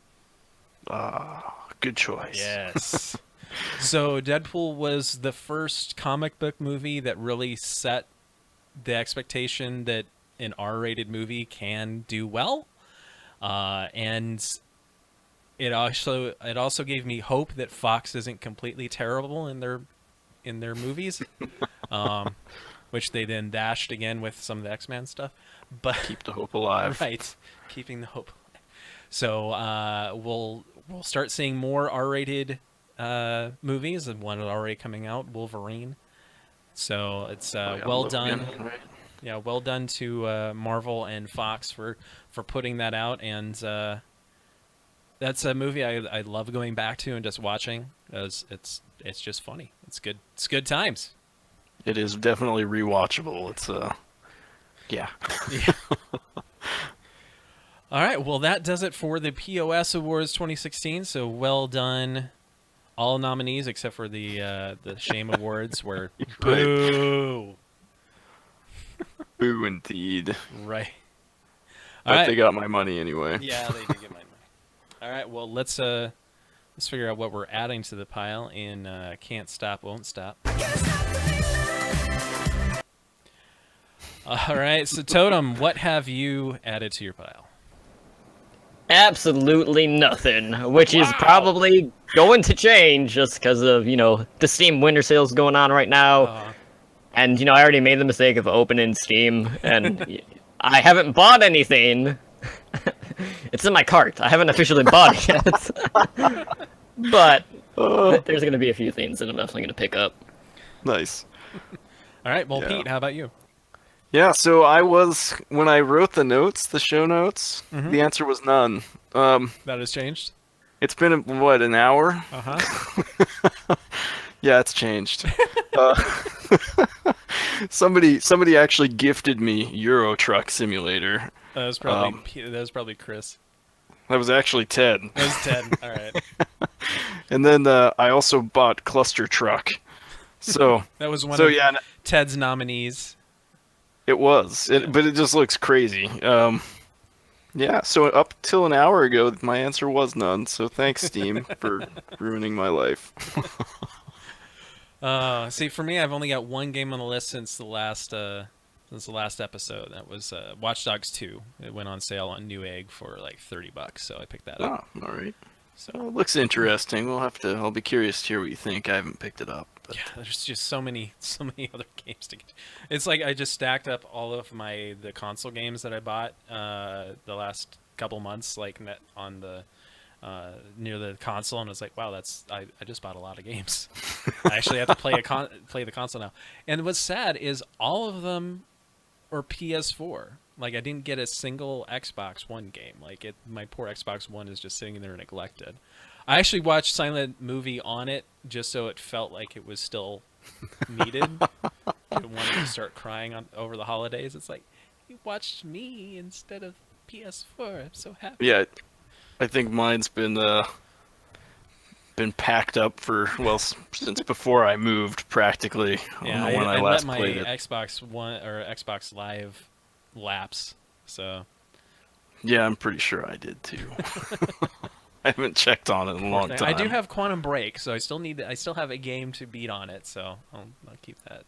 Good choice. Yes. So Deadpool was the first comic book movie that really set the expectation that an R-rated movie can do well, and it also gave me hope that Fox isn't completely terrible in their movies, which they then dashed again with some of the X-Men stuff. But Keep the hope alive. right, keeping the hope alive. So we'll start seeing more R-rated movies, and one is already coming out, Wolverine. So it's well done. Right? Yeah, well done to Marvel and Fox for putting that out, and that's a movie I love going back to and just watching, as it's just funny. It's good. It's good times. It is definitely rewatchable. It's yeah. Yeah. All right. Well, that does it for the PoS Awards 2016. So well done, all nominees except for the Shame Awards, where boo. Boo indeed. Right. But All right. they got my money anyway. Yeah, they did get my money. All right. Well, let's figure out what we're adding to the pile in Can't Stop, Won't Stop. All right. So Totem, what have you added to your pile? Absolutely nothing, which is probably going to change just because of, the Steam winter sales going on right now. And, I already made the mistake of opening Steam, and I haven't bought anything. It's in my cart. I haven't officially bought it yet. But there's going to be a few things that I'm definitely going to pick up. Nice. All right, well, Yeah. Pete, how about you? Yeah, so when I wrote the notes, the show notes, the answer was none. That has changed? It's been, what, an hour? Uh-huh. Yeah, it's changed. Somebody actually gifted me Euro Truck Simulator. That was probably Chris. That was actually Ted. That was Ted. All right. And then I also bought Cluster Truck. So That was one of yeah, Ted's nominees. it was. But it just looks crazy. Yeah, so up till an hour ago, my answer was none. So thanks, Steam, for ruining my life. See, for me, I've only got one game on the list since the last episode. That was Watch Dogs 2. It went on sale on Newegg for like $30, so I picked that up. Oh, all right. So Well, it looks interesting. I'll be curious to hear what you think. I haven't picked it up. But... yeah, there's just so many other games to get. It's like I just stacked up all of the console games that I bought the last couple months, like on the near the console, and it's like, wow, I just bought a lot of games. I actually have to play the console now. And what's sad is all of them are PS4. Like, I didn't get a single Xbox One game. Like, my poor Xbox One is just sitting there neglected. I actually watched Silent Movie on it just so it felt like it was still needed. I wanted to start crying over the holidays. It's like, you watched me instead of PS4. I'm so happy. Yeah, I think mine's been packed up since before I moved, practically. Yeah, when I let last my played it. Xbox One or Xbox Live lapse. So Yeah, I'm pretty sure I did too. I haven't checked on it in a long time. I do have Quantum Break, so I still have a game to beat on it. So I'll keep that.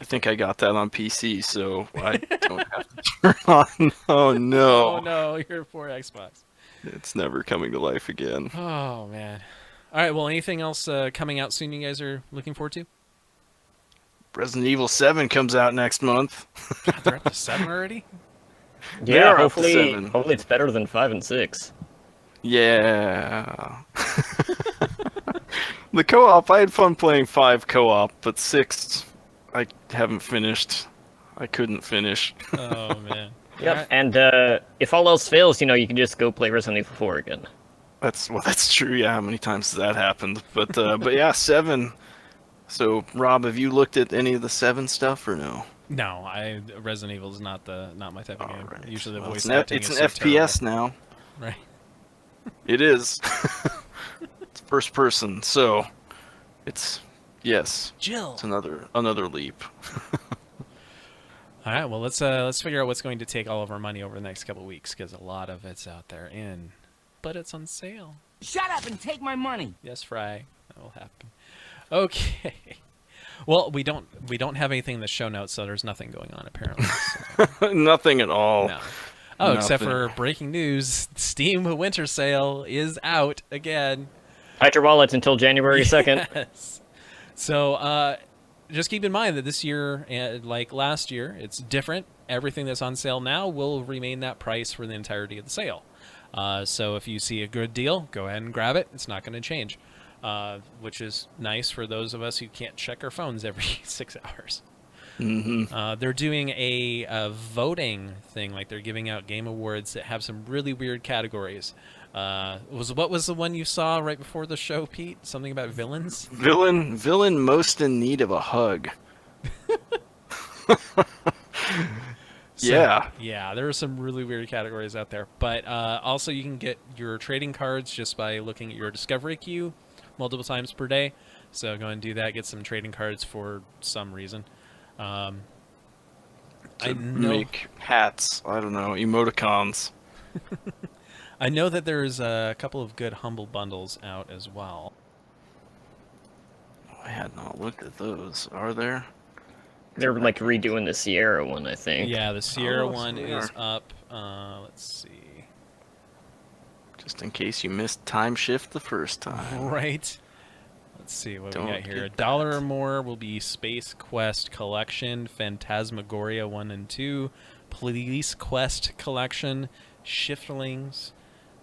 I think I got that on PC, so I don't have to turn on. Oh no! Oh no, your poor Xbox. It's never coming to life again. Oh man. All right. Well, anything else coming out soon? You guys are looking forward to? Resident Evil 7 comes out next month. God, they're up to 7 already. They're Yeah, up to hopefully 7. it's better than 5 and 6. Yeah. The co-op, I had fun playing 5 co-op, but 6, I haven't finished. I couldn't finish. Oh man. Yep. All right. And if all else fails, you can just go play Resident Evil 4 again. That's true. Yeah, how many times has that happened? But yeah, 7. So, Rob, have you looked at any of the 7 stuff or no? No, Resident Evil is not my type of game. Right. Usually the Well, voice it's acting it's is an so FPS terrible. now. Right. It is. It's first person, so it's Jill. it's another leap. All right. Well, let's figure out what's going to take all of our money over the next couple of weeks, because a lot of it's out there but it's on sale. Shut up and take my money. Yes, Fry. That will happen. Okay. Well, we don't have anything in the show notes, so there's nothing going on apparently. So. Nothing at all. No. Oh, except Nothing. for breaking news: Steam Winter Sale is out again. Hide your wallet until January 2nd. Yes. So, just keep in mind that this year, like last year, it's different. Everything that's on sale now will remain that price for the entirety of the sale. So if you see a good deal, go ahead and grab it. It's not going to change, which is nice for those of us who can't check our phones every 6 hours. Mm-hmm. They're doing a voting thing, like they're giving out game awards that have some really weird categories. What was the one you saw right before the show, Pete? Something about villains? Villain most in need of a hug. Yeah. Yeah, there are some really weird categories out there. But also you can get your trading cards just by looking at your discovery queue multiple times per day. So go and do that. Get some trading cards for some reason. I know, Make hats. I don't know, emoticons. I know that there's a couple of good Humble Bundles out as well. I had not looked at those. Are there? They're like redoing the Sierra one, I think. Yeah, the Sierra Oh, one so is there. up. Let's see. Just in case you missed Time Shift the first time. Right. Let's see what Don't we got here. get $1 that. or more will be Space Quest Collection, Phantasmagoria 1 and 2, Police Quest Collection, Shiftlings,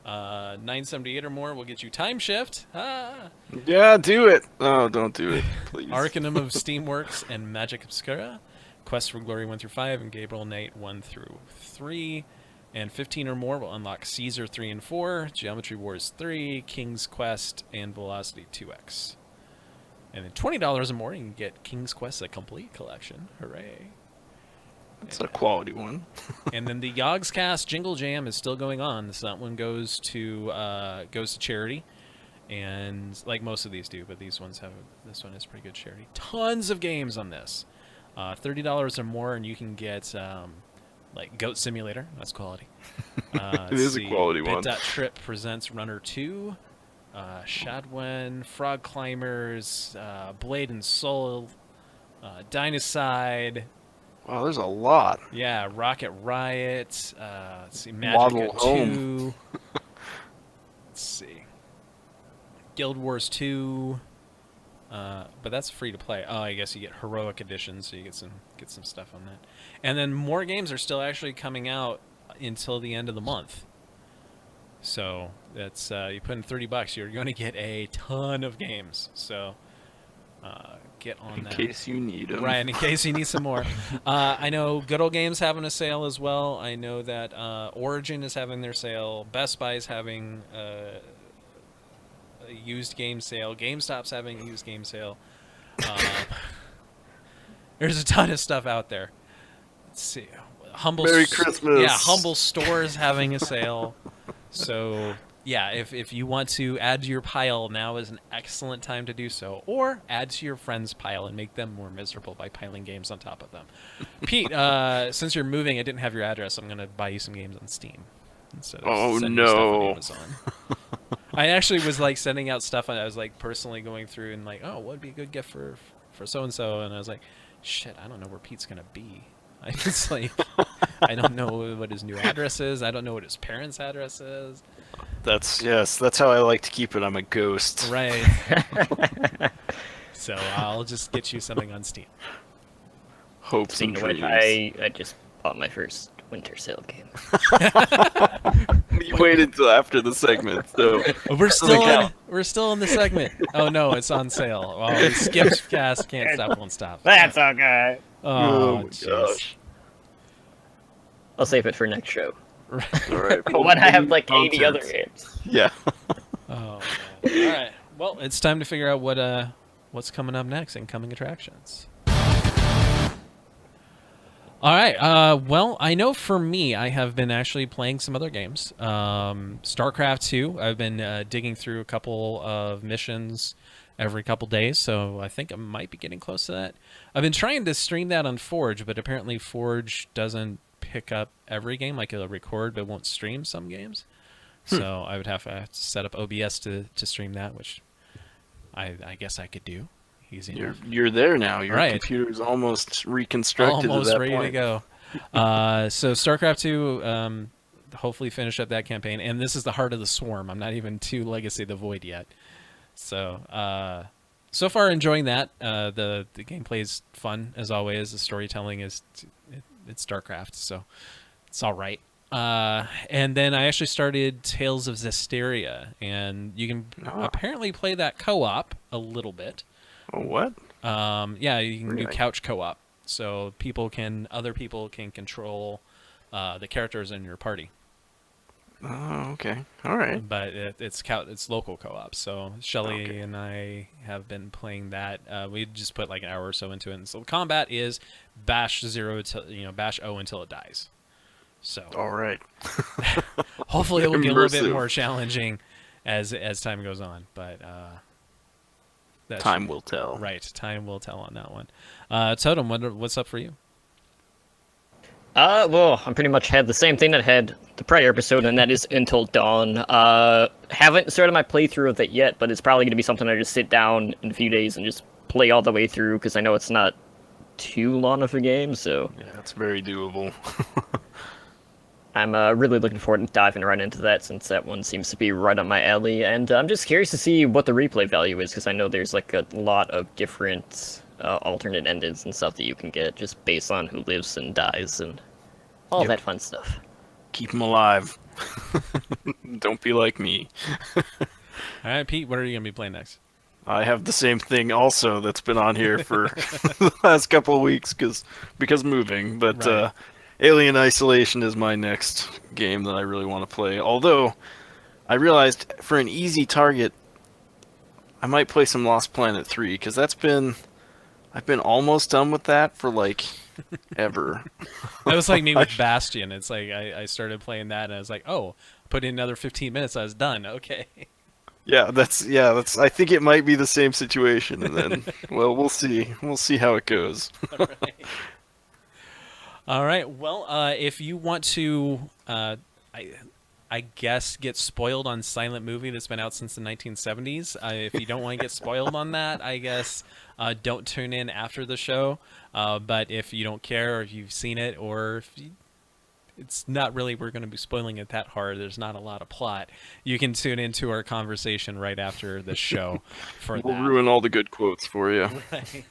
$9.78 or more will get you Time Shift. Yeah, do it. Oh, don't do it, please. Arcanum of Steamworks and Magic Obscura. Quest for Glory 1 through 5 and Gabriel Knight 1 through 3. And 15 or more will unlock Caesar 3 and 4, Geometry Wars 3, King's Quest, and Velocity 2X. And then $20 or more, you can get King's Quest, a complete collection. Hooray. That's a quality one. And then the Yogscast Jingle Jam is still going on. So that one goes to charity. And like most of these do, but this one is pretty good charity. Tons of games on this. $30 or more, and you can get like Goat Simulator. That's quality. It is a quality one. Trip presents Runner 2, Shadwen, Frog Climbers, Blade and Soul, Dynaside. Wow, there's a lot. Yeah, Rocket Riot. Let's see, Model Magica Home. 2. Let's see, Guild Wars 2. But that's free to play. Oh, I guess you get heroic editions, so you get some stuff on that. And then more games are still actually coming out until the end of the month. So that's you put in $30, you're going to get a ton of games. So get on that. In case you need them. Right, in case you need some more. I know Good Old Games having a sale as well. I know that Origin is having their sale. Best Buy is having a used game sale. GameStop's having a used game sale. There's a ton of stuff out there. Let's see. Merry Christmas. Yeah, Humble Store is having a sale. So yeah, if you want to add to your pile, now is an excellent time to do so. Or add to your friend's pile and make them more miserable by piling games on top of them. Pete, since you're moving, I didn't have your address. I'm going to buy you some games on Steam instead of sending you stuff on Amazon. I actually was like sending out stuff, and I was like personally going through and like, oh, what would be a good gift for so and so, and I was like, shit, I don't know where Pete's gonna be. I was like, I don't know what his new address is. I don't know what his parents' address is. That's how I like to keep it. I'm a ghost. Right. So I'll just get you something on Steam. Hopes and dreams. I just bought my first Winter Sale game. You waited until after the segment, so We're still in the segment. Oh no, it's on sale. Oh, we skipped cast. Can't stop, won't stop. That's okay. oh my jeez. gosh. I'll save it for next show. All right. When I have like 80 other games. Yeah. Oh, man. All right. Well, it's time to figure out what's coming up next in coming attractions. All right. Well, I know for me, I have been actually playing some other games. StarCraft 2. I've been digging through a couple of missions every couple days, so I think I might be getting close to that. I've been trying to stream that on Forge, but apparently Forge doesn't pick up every game. Like it'll record, but won't stream some games. So I would have to set up OBS to stream that, which I guess I could do. Easy enough. You're there now. Your Right. computer's almost reconstructed Almost to that ready point. to go. So StarCraft 2, hopefully finish up that campaign. And this is the Heart of the Swarm. I'm not even to Legacy of the Void yet. So so far enjoying that. The gameplay is fun as always. The storytelling it's StarCraft, so it's all right. And then I actually started Tales of Zestiria, and you can apparently play that co-op a little bit. Oh, what? Yeah, you can do Really? couch co-op, so other people can control the characters in your party. Oh, okay. All right. But it's local co-op. So Shelly and I have been playing that. We just put like an hour or so into it. And so combat is bash O until it dies. So All right. hopefully it will get a little bit Immersive. more challenging as time goes on. But Time will tell. Right, time will tell on that one. Totem, what's up for you? Well, I pretty much had the same thing that I had the prior episode, and that is Until Dawn. Haven't started my playthrough of it yet, but it's probably going to be something I just sit down in a few days and just play all the way through, because I know it's not too long of a game, so... Yeah, it's very doable. I'm really looking forward to diving right into that, since that one seems to be right up my alley, and I'm just curious to see what the replay value is, because I know there's like a lot of different alternate endings and stuff that you can get, just based on who lives and dies and all that fun stuff. Keep them alive. Don't be like me. All right, Pete, what are you going to be playing next? I have the same thing also that's been on here for the last couple of weeks because moving. But Right. Alien Isolation is my next game that I really want to play. Although I realized for an easy target, I might play some Lost Planet 3 because I've been almost done with that for like ever. That was like me with Bastion. It's like I started playing that, and I was like, oh, put in another 15 minutes, I was done. Okay. That's. I think it might be the same situation, and then, well, we'll see. We'll see how it goes. All right. Well, if you want to, I guess, get spoiled on Silent Movie that's been out since the 1970s. If you don't want to get spoiled on that, I guess don't tune in after the show. But if you don't care, or if you've seen it, or if it's not really, we're going to be spoiling it that hard, there's not a lot of plot, you can tune into our conversation right after the show for We'll that. ruin all the good quotes for you. Right.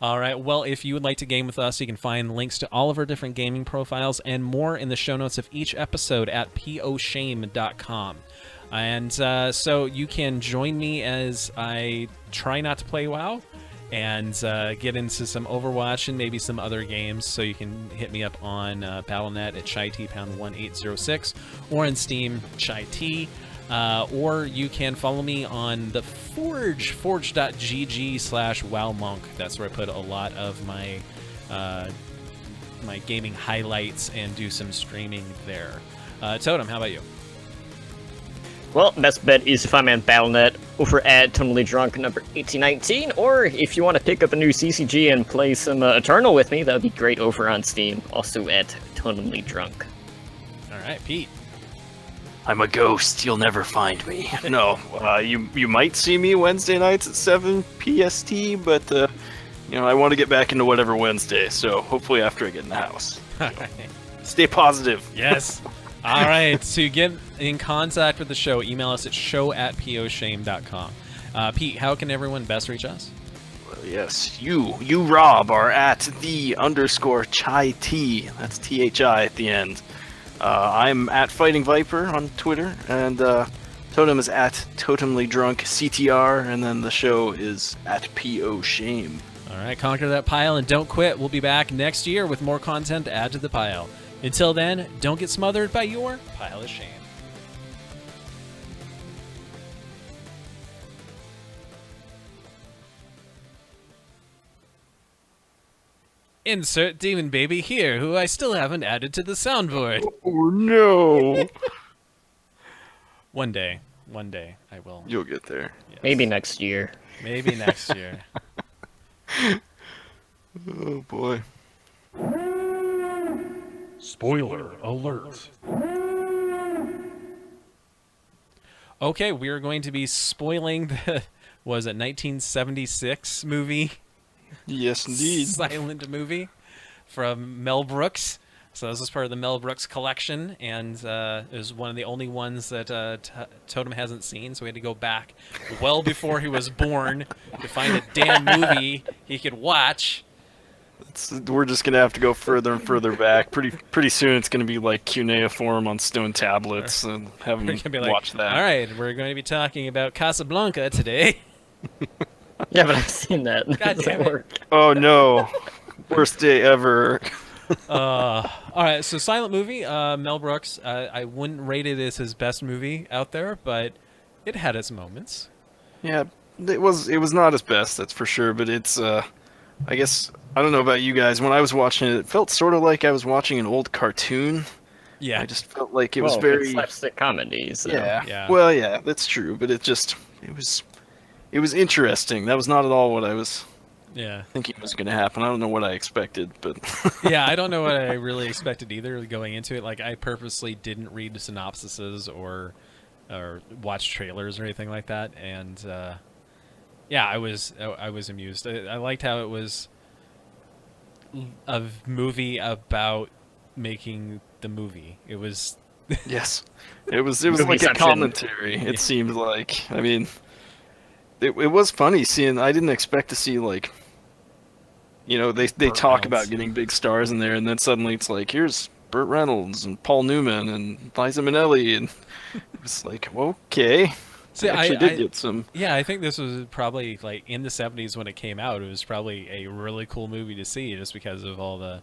All right. Well, if you would like to game with us, you can find links to all of our different gaming profiles and more in the show notes of each episode at poshame.com. And so you can join me as I try not to play WoW and get into some Overwatch and maybe some other games. So you can hit me up on Battle.net at ChaiT#1806 or on Steam, ChaiT. Or you can follow me on the forge.gg/wowmonk. That's where I put a lot of my my gaming highlights and do some streaming there. Totem, how about you? Well, best bet is to find me on Battle.net over at Totally Drunk number 1819, or if you want to pick up a new CCG and play some Eternal with me, that would be great over on Steam, also at Totally Drunk. All right, Pete. I'm a ghost. You'll never find me. No, you might see me Wednesday nights at 7 PST, but I want to get back into whatever Wednesday. So hopefully after I get in the house. All right. Stay positive. Yes. All right. To get in contact with the show, email us at show@poshame.com. Pete, how can everyone best reach us? Well, yes, you Rob are at _ChaiT. That's THI at the end. I'm at Fighting Viper on Twitter, and Totem is at Totemly Drunk CTR, and then the show is at PO Shame. All right, conquer that pile and don't quit. We'll be back next year with more content to add to the pile. Until then, don't get smothered by your pile of shame. Insert Demon Baby here, who I still haven't added to the soundboard. Oh no! One day I will. You'll get there. Yes. Maybe next year. Maybe next year. Oh boy. Spoiler alert. Okay, we are going to be spoiling the, was it 1976 movie? Yes, indeed. Silent movie from Mel Brooks. So this is part of the Mel Brooks collection, and it was one of the only ones that Totem hasn't seen, so we had to go back well before he was born to find a damn movie he could watch. We're just gonna have to go further and further back. Pretty soon, it's gonna be like cuneiform on stone tablets, and have We're them gonna be like, watch that. all right, we're going to be talking about Casablanca today. Yeah, but I've seen that. God damn it. Oh no! Worst day ever. All right, so silent movie, Mel Brooks. I wouldn't rate it as his best movie out there, but it had its moments. Yeah, it was not his best, that's for sure. But it's I guess I don't know about you guys. When I was watching it, it felt sort of like I was watching an old cartoon. Yeah, I just felt like it Well, was very it's slapstick comedy, so. yeah. Yeah. Well, yeah, that's true. But it was interesting. That was not at all what I was yeah. thinking was going to happen. I don't know what I expected, but Yeah, I don't know what I really expected either going into it. Like, I purposely didn't read synopsises or watch trailers or anything like that, and yeah, I was amused. I liked how it was a movie about making the movie. It was yes, it was like a Movieception. commentary. It seemed like. I mean, it was funny seeing. I didn't expect to see they talk Burnouts. about getting big stars in there, and then suddenly it's like here's Burt Reynolds and Paul Newman and Liza Minnelli, and it was like, okay. See, I actually did get some. Yeah, I think this was probably like in the '70s when it came out. It was probably a really cool movie to see just because of all the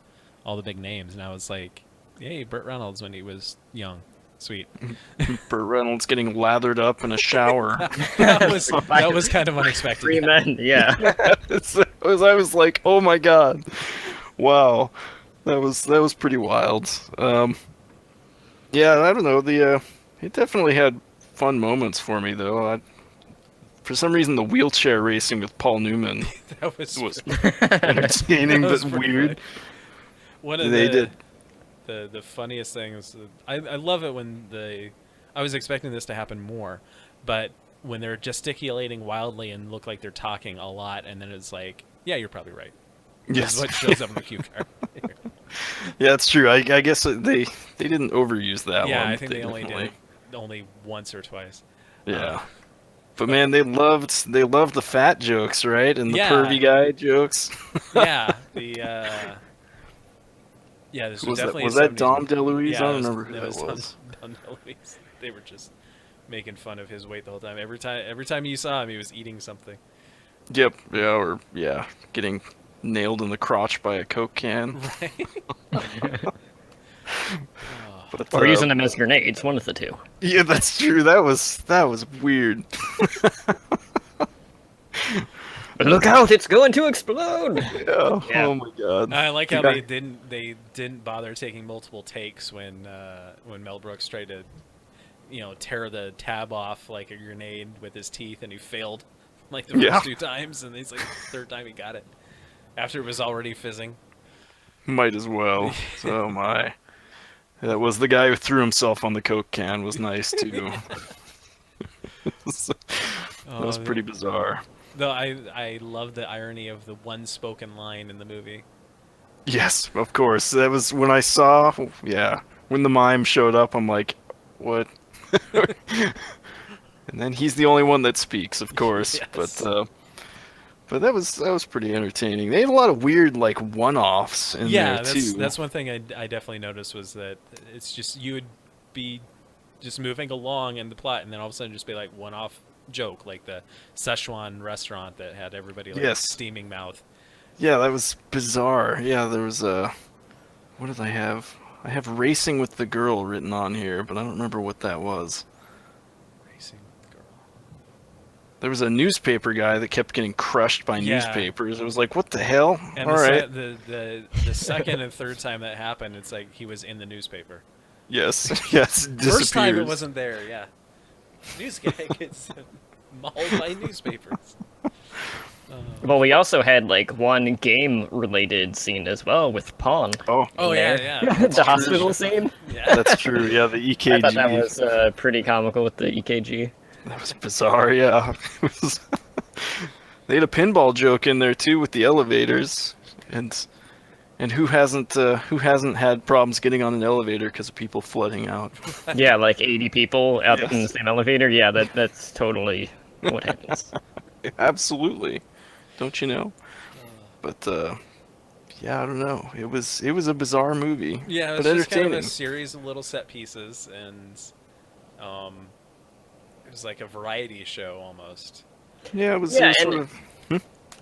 big names. And I was like, yay, Burt Reynolds when he was young, sweet. Burt Reynolds getting lathered up in a shower. that was kind of unexpected. Three men, yeah. I was like, oh my god, wow, that was pretty wild. Yeah, I don't know. It definitely had fun moments for me though. For some reason, the wheelchair racing with Paul Newman That was entertaining that was but pretty weird. funny. One of the funniest things. I love it when I was expecting this to happen more, but when they're gesticulating wildly and look like they're talking a lot, and then it's like, yeah, you're probably right. This is Yes. what shows up in the cue card. Yeah, it's true. I guess they didn't overuse that one. Yeah, I think they only definitely- did only once or twice. Yeah. But man, they loved the fat jokes, right? And the Yeah. pervy guy jokes. Yeah, this was definitely was a that 70s Dom movie. DeLuise? Yeah, I don't remember who it that was. Dom DeLuise. They were just making fun of his weight the whole time. Every time you saw him, he was eating something. Yep. Yeah. Or getting nailed in the crotch by a Coke can. But, Or using them as grenades, one of the two. Yeah, that's true. That was weird. Look out, it's going to explode! Yeah. Yeah. Oh my god. I like how Yeah. they didn't bother taking multiple takes when Mel Brooks tried to, tear the tab off like a grenade with his teeth, and he failed like the Yeah. first two times, and he's like the third time he got it after it was already fizzing. Might as well. Oh my. That was the guy who threw himself on the Coke can. Was nice too. That was pretty bizarre. Though I love the irony of the one spoken line in the movie. Yes, of course. That was when I saw. Yeah, when the mime showed up, I'm like, what? And then he's the only one that speaks, of course. Yes. But that was pretty entertaining. They had a lot of weird like one-offs in there too. That's one thing I definitely noticed was that it's just you would be just moving along in the plot, and then all of a sudden just be like one-off joke, like the Szechuan restaurant that had everybody like Yes. steaming mouth. Yeah, that was bizarre. Yeah, there was what did I have? I have racing with the girl written on here, but I don't remember what that was. Racing girl. There was a newspaper guy that kept getting crushed by Yeah. newspapers. It was like, what the hell? And All right. the second and third time that happened, it's like he was in the newspaper. Yes. Yes. First time it disappears. wasn't there. Yeah, news guy gets mauled by newspapers. Well, we also had like one game-related scene as well with Pawn. Oh yeah. The hospital scene. Yeah. That's true. Yeah, the I EKG. thought that was pretty comical with the EKG. That was bizarre. Yeah. It was- They had a pinball joke in there too with the elevators, and who hasn't had problems getting on an elevator because of people flooding out? Yeah, like 80 people out in the Yes. same elevator. Yeah, that's totally what happens. Absolutely. Don't you know? But yeah, I don't know. It was a bizarre movie. Yeah, it but was just kind of entertaining. a series of little set pieces, and it was like a variety show almost. Yeah, it was, Yeah, sort and- of.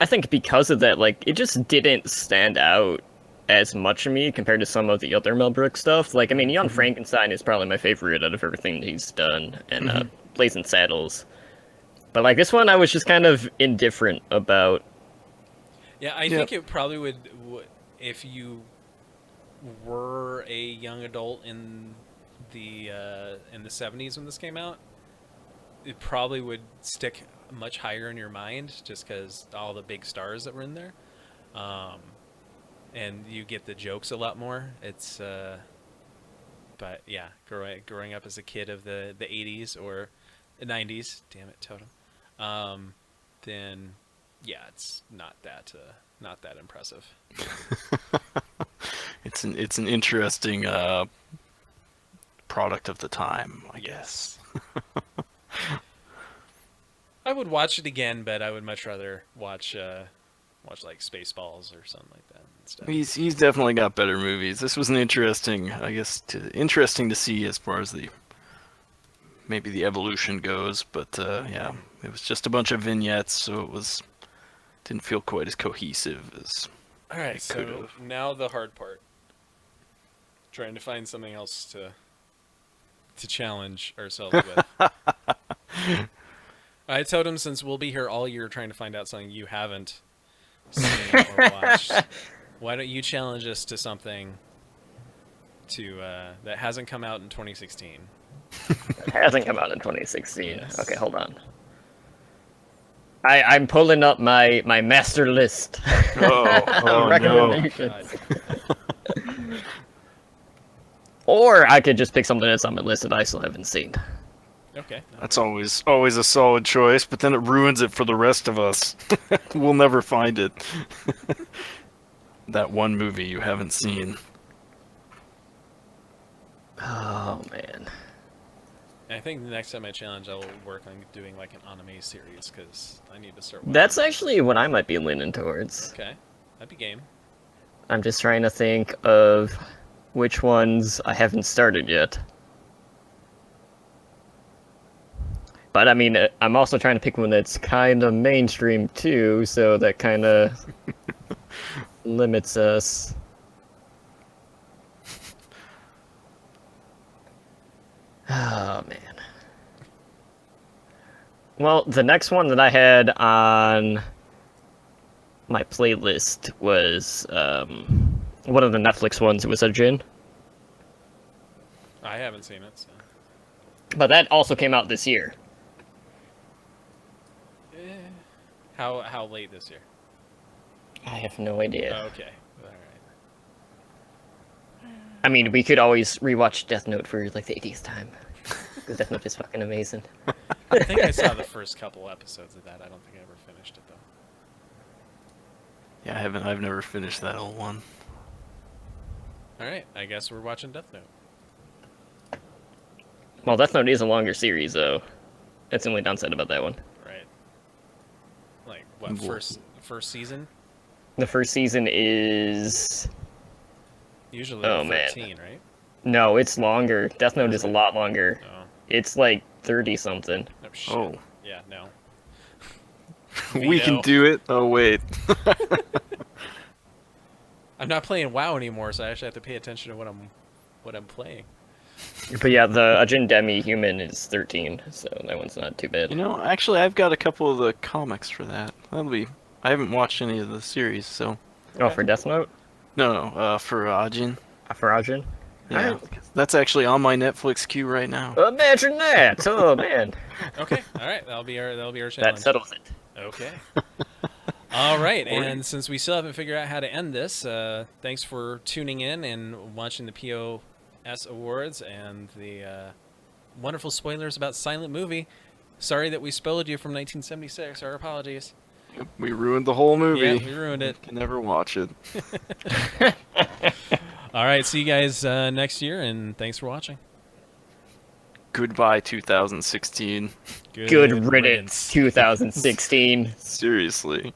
I think because of that, like, it just didn't stand out as much to me compared to some of the other Mel Brooks stuff. Like, I mean, Young Frankenstein is probably my favorite out of everything that he's done, and Blazing Saddles. But, like, this one I was just kind of indifferent about. Yeah, I think it probably would if you were a young adult in the 70s when this came out. It probably would stick much higher in your mind just because all the big stars that were in there, and you get the jokes a lot more. It's but yeah, growing up as a kid of the 80s or the 90s, damn it, Totem, then yeah, it's not that impressive. It's an interesting product of the time, I guess. I would watch it again, but I would much rather watch like Spaceballs or something like that. stuff. He's definitely got better movies. This was an interesting, I guess, interesting to see as far as maybe the evolution goes. But yeah, it was just a bunch of vignettes, so didn't feel quite as cohesive as. All right, so could've. now the hard part. Trying to find something else to challenge ourselves with. I told him since we'll be here all year trying to find out something you haven't seen or watched, why don't you challenge us to something that hasn't come out in 2016? It hasn't come out in 2016. Yes. Okay, hold on. I'm pulling up my master list. Oh, recommendations. Or I could just pick something that's on my list that I still haven't seen. Okay. That's always a solid choice, but then it ruins it for the rest of us. We'll never find it. That one movie you haven't seen. Oh man. I think the next time I challenge, I'll work on doing like an anime series because I need to start. Watching That's actually what I might be leaning towards. Okay, that'd be game. I'm just trying to think of which ones I haven't started yet. But I mean, I'm also trying to pick one that's kind of mainstream too, so that kind of limits us. Oh man. Well, the next one that I had on my playlist was one of the Netflix ones. It was a Jin. I haven't seen it. So. But that also came out this year. How late this year? I have no idea. Okay. All right. I mean, we could always rewatch Death Note for like the 80th time. Because Death Note is fucking amazing. I think I saw the first couple episodes of that. I don't think I ever finished it though. Yeah, I've never finished that old one. All right. I guess we're watching Death Note. Well, Death Note is a longer series, though. That's the only downside about that one. Right. Like what? First season? The first season is... Usually Oh, 13, right? No, it's longer. Death Note is a lot longer. Oh. It's like 30-something. Oh shit. Oh. Yeah. No. We can Veto. do it. Oh wait. I'm not playing WoW anymore, so I actually have to pay attention to what I'm playing. But yeah, the Ajin Demi Human is 13, so that one's not too bad. You know, actually, I've got a couple of the comics for that. I haven't watched any of the series, so. Oh, for Death Note? No, for Ajin. For Ajin? Yeah, Alright. that's actually on my Netflix queue right now. Imagine that! Oh, man. Okay. All right. That'll be our challenge. That settles it. Okay. All right, and since we still haven't figured out how to end this, thanks for tuning in and watching the PoS Awards and the wonderful spoilers about Silent Movie. Sorry that we spoiled you from 1976. Our apologies. We ruined the whole movie. Yeah, we ruined it. Can never watch it. All right, see you guys next year, and thanks for watching. Goodbye, 2016. Good riddance, 2016. Seriously.